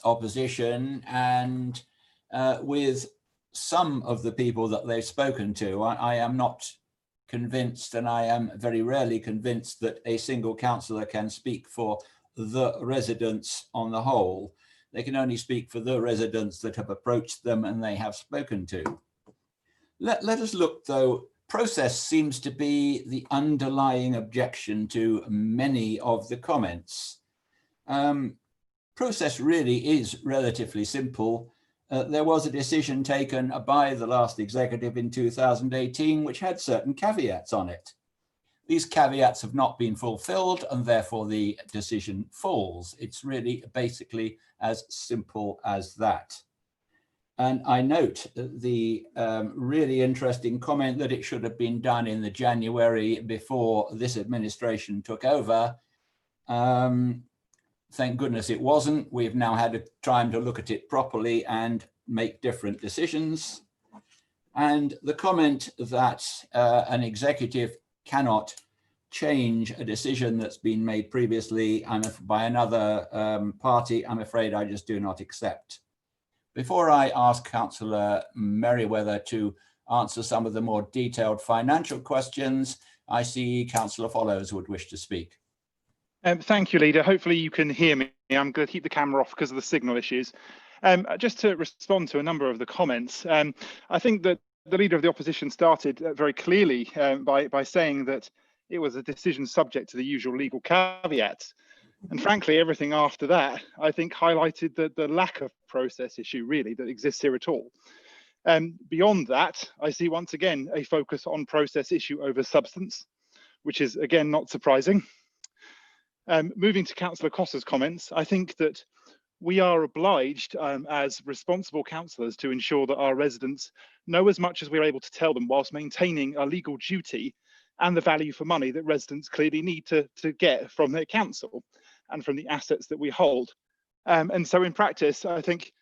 opposition and with some of the people that they've spoken to. I am not convinced, and I am very rarely convinced, that a single councillor can speak for the residents on the whole. They can only speak for the residents that have approached them and they have spoken to. Let us look, though. Process seems to be the underlying objection to many of the comments. Process really is relatively simple. There was a decision taken by the last executive in 2018 which had certain caveats on it. These caveats have not been fulfilled and therefore the decision falls. It's really basically as simple as that. And I note the really interesting comment that it should have been done in the January before this administration took over. Thank goodness it wasn't. We've now had time to look at it properly and make different decisions. And the comment that an executive cannot change a decision that's been made previously by another party, I'm afraid I just do not accept. Before I ask Councillor Merriweather to answer some of the more detailed financial questions, I see Councillor Follows would wish to speak. Thank you, Leader. Hopefully you can hear me. I'm going to keep the camera off because of the signal issues. Just to respond to a number of the comments, I think that the Leader of the Opposition started very clearly by saying that it was a decision subject to the usual legal caveats. And frankly, everything after that, I think, highlighted the lack of process issue, really, that exists here at all. Beyond that, I see once again a focus on process issue over substance, which is, again, not surprising. Moving to Councillor Costa's comments, I think that we are obliged as responsible councillors to ensure that our residents know as much as we're able to tell them whilst maintaining a legal duty and the value for money that residents clearly need to get from their council and from the assets that we hold. And so in practice, I think,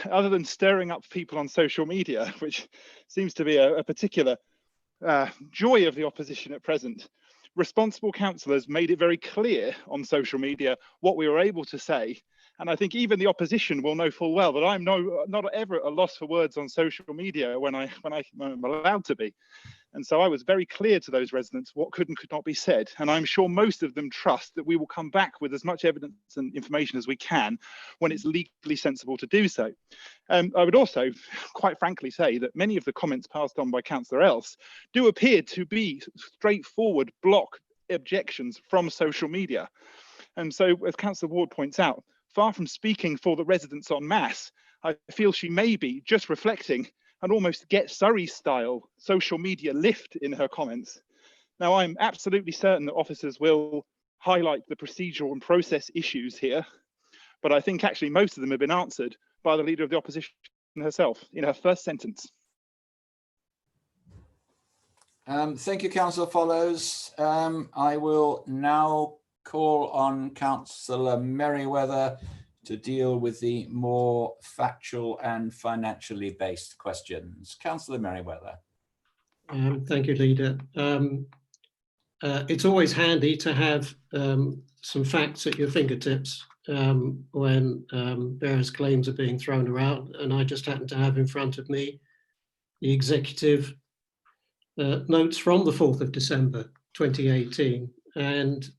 other than stirring up people on social media, which seems to be a particular joy of the opposition at present, responsible councillors made it very clear on social media what we were able to say. And I think even the opposition will know full well that I'm not ever at a loss for words on social media when I'm allowed to be. And so I was very clear to those residents what could and could not be said. And I'm sure most of them trust that we will come back with as much evidence and information as we can when it's legally sensible to do so. I would also, quite frankly, say that many of the comments passed on by Councillor Els do appear to be straightforward block objections from social media. And so, as Councillor Ward points out, far from speaking for the residents en masse, I feel she may be just reflecting an almost Get Surrey style social media lift in her comments. Now, I'm absolutely certain that officers will highlight the procedural and process issues here, but I think actually most of them have been answered by the Leader of the Opposition herself in her first sentence. Thank you, Councillor Follows. I will now call on Councillor Merriweather to deal with the more factual and financially based questions. Councillor Merriweather. Thank you, Leader. It's always handy to have some facts at your fingertips when various claims are being thrown around, and I just happen to have in front of me the executive notes from the 4th of December 2018, and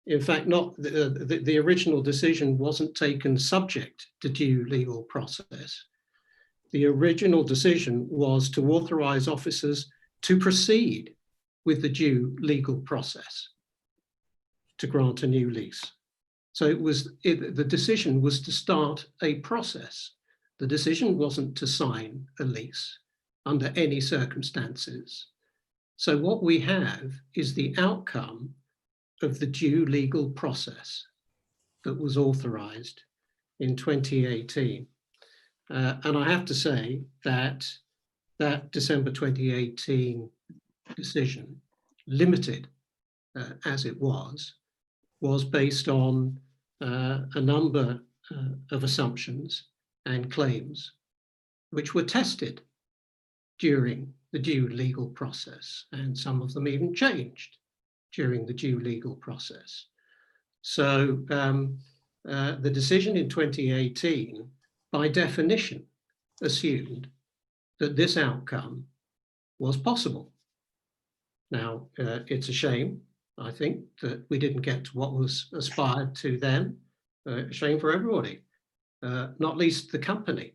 in fact, not the original decision wasn't taken subject to due legal process. The original decision was to authorize officers to proceed with the due legal process to grant a new lease. So the decision was to start a process. The decision wasn't to sign a lease under any circumstances. So what we have is the outcome of the due legal process that was authorized in 2018. And I have to say that that December 2018 decision, limited as it was based on a number of assumptions and claims which were tested during the due legal process, and some of them even changed during the due legal process. So the decision in 2018, by definition, assumed that this outcome was possible. Now, it's a shame, I think, that we didn't get to what was aspired to then. A shame for everybody, not least the company,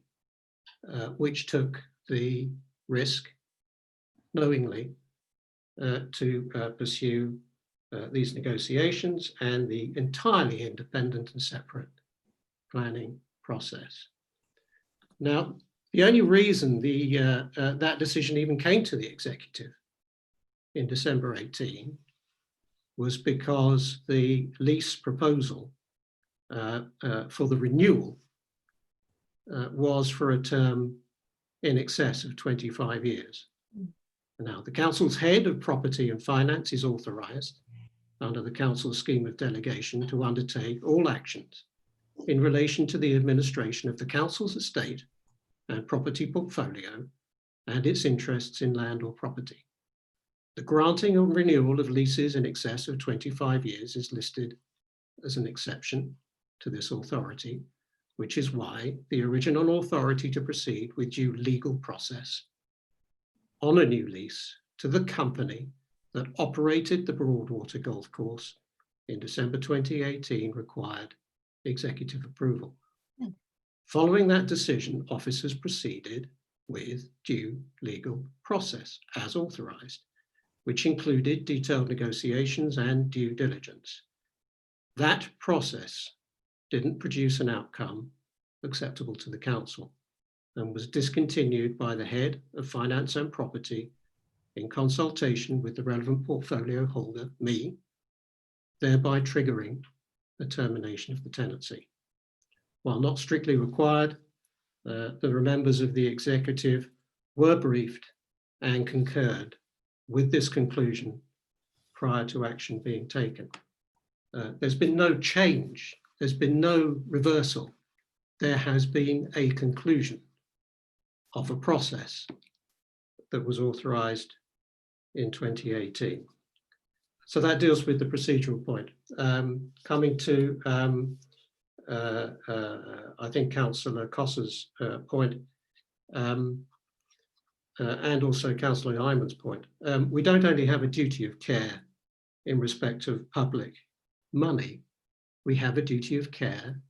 which took the risk knowingly to pursue these negotiations and the entirely independent and separate planning process. Now, the only reason that decision even came to the executive in December 18 was because the lease proposal for the renewal was for a term in excess of 25 years. Now, the council's head of property and finance is authorised under the council's scheme of delegation to undertake all actions in relation to the administration of the council's estate and property portfolio and its interests in land or property. The granting and renewal of leases in excess of 25 years is listed as an exception to this authority, which is why the original authority to proceed with due legal process on a new lease to the company that operated the Broadwater Golf Course in December 2018 required executive approval. Following that decision, officers proceeded with due legal process as authorized, which included detailed negotiations and due diligence. That process didn't produce an outcome acceptable to the council and was discontinued by the head of finance and property in consultation with the relevant portfolio holder, me, thereby triggering the termination of the tenancy. While not strictly required, the members of the executive were briefed and concurred with this conclusion prior to action being taken. There's been no change, there's been no reversal. There has been a conclusion of a process that was authorized in 2018. So that deals with the procedural point. Coming to, I think, Councillor Coss's point, and also Councillor Hyman's point. We don't only have a duty of care in respect of public money, we have a duty of care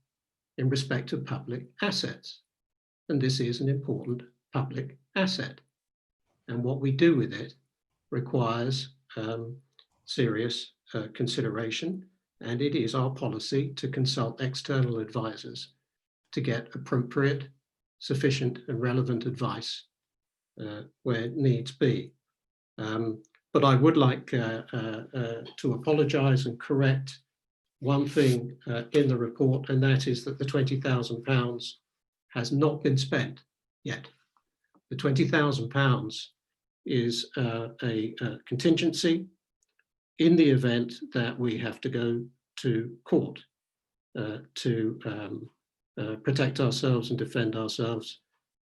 in respect of public assets. And this is an important public asset. And what we do with it requires serious consideration, and it is our policy to consult external advisors to get appropriate, sufficient and relevant advice where needs be. But I would like to apologise and correct one thing in the report, and that is that the £20,000 has not been spent yet. The £20,000 is a contingency in the event that we have to go to court to protect ourselves and defend ourselves,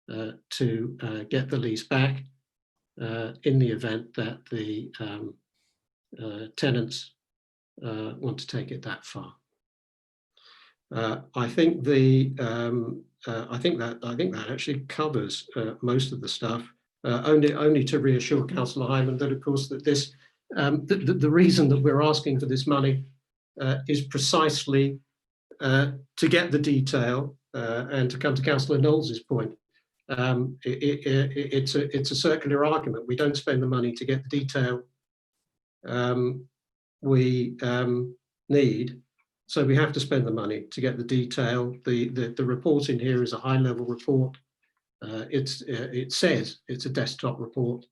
to get the lease back in the event that the tenants want to take it that far. I think that actually covers most of the stuff. Only to reassure Councillor Hyman that, of course, that this the reason that we're asking for this money is precisely to get the detail and to come to Councillor Knowles's point. It's a circular argument. We don't spend the money to get the detail we need, so we have to spend the money to get the detail. The report in here is a high-level report. It says it's a desktop report,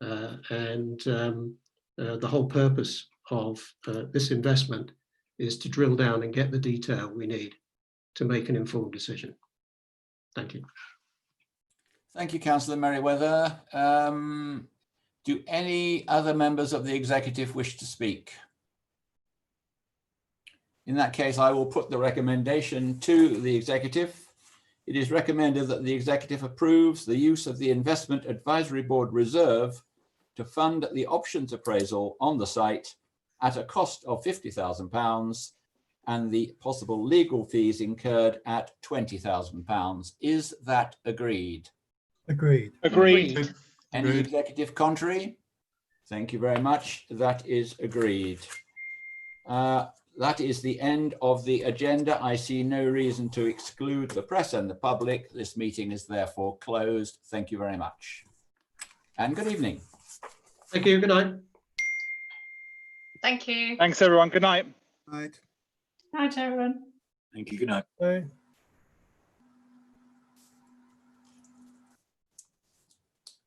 and the whole purpose of this investment is to drill down and get the detail we need to make an informed decision. Thank you. Thank you, Councillor Merriweather. Do any other members of the executive wish to speak? In that case, I will put the recommendation to the executive. It is recommended that the executive approves the use of the Investment Advisory Board reserve to fund the options appraisal on the site at a cost of £50,000 and the possible legal fees incurred at £20,000. Is that agreed? Agreed. Agreed. Any executive contrary? Thank you very much. That is agreed. That is the end of the agenda. I see no reason to exclude the press and the public. This meeting is therefore closed. Thank you very much. And good evening. Thank you. Good night. Thank you. Thanks, everyone. Good night. Right. Night, everyone. Thank you. Good night. Bye.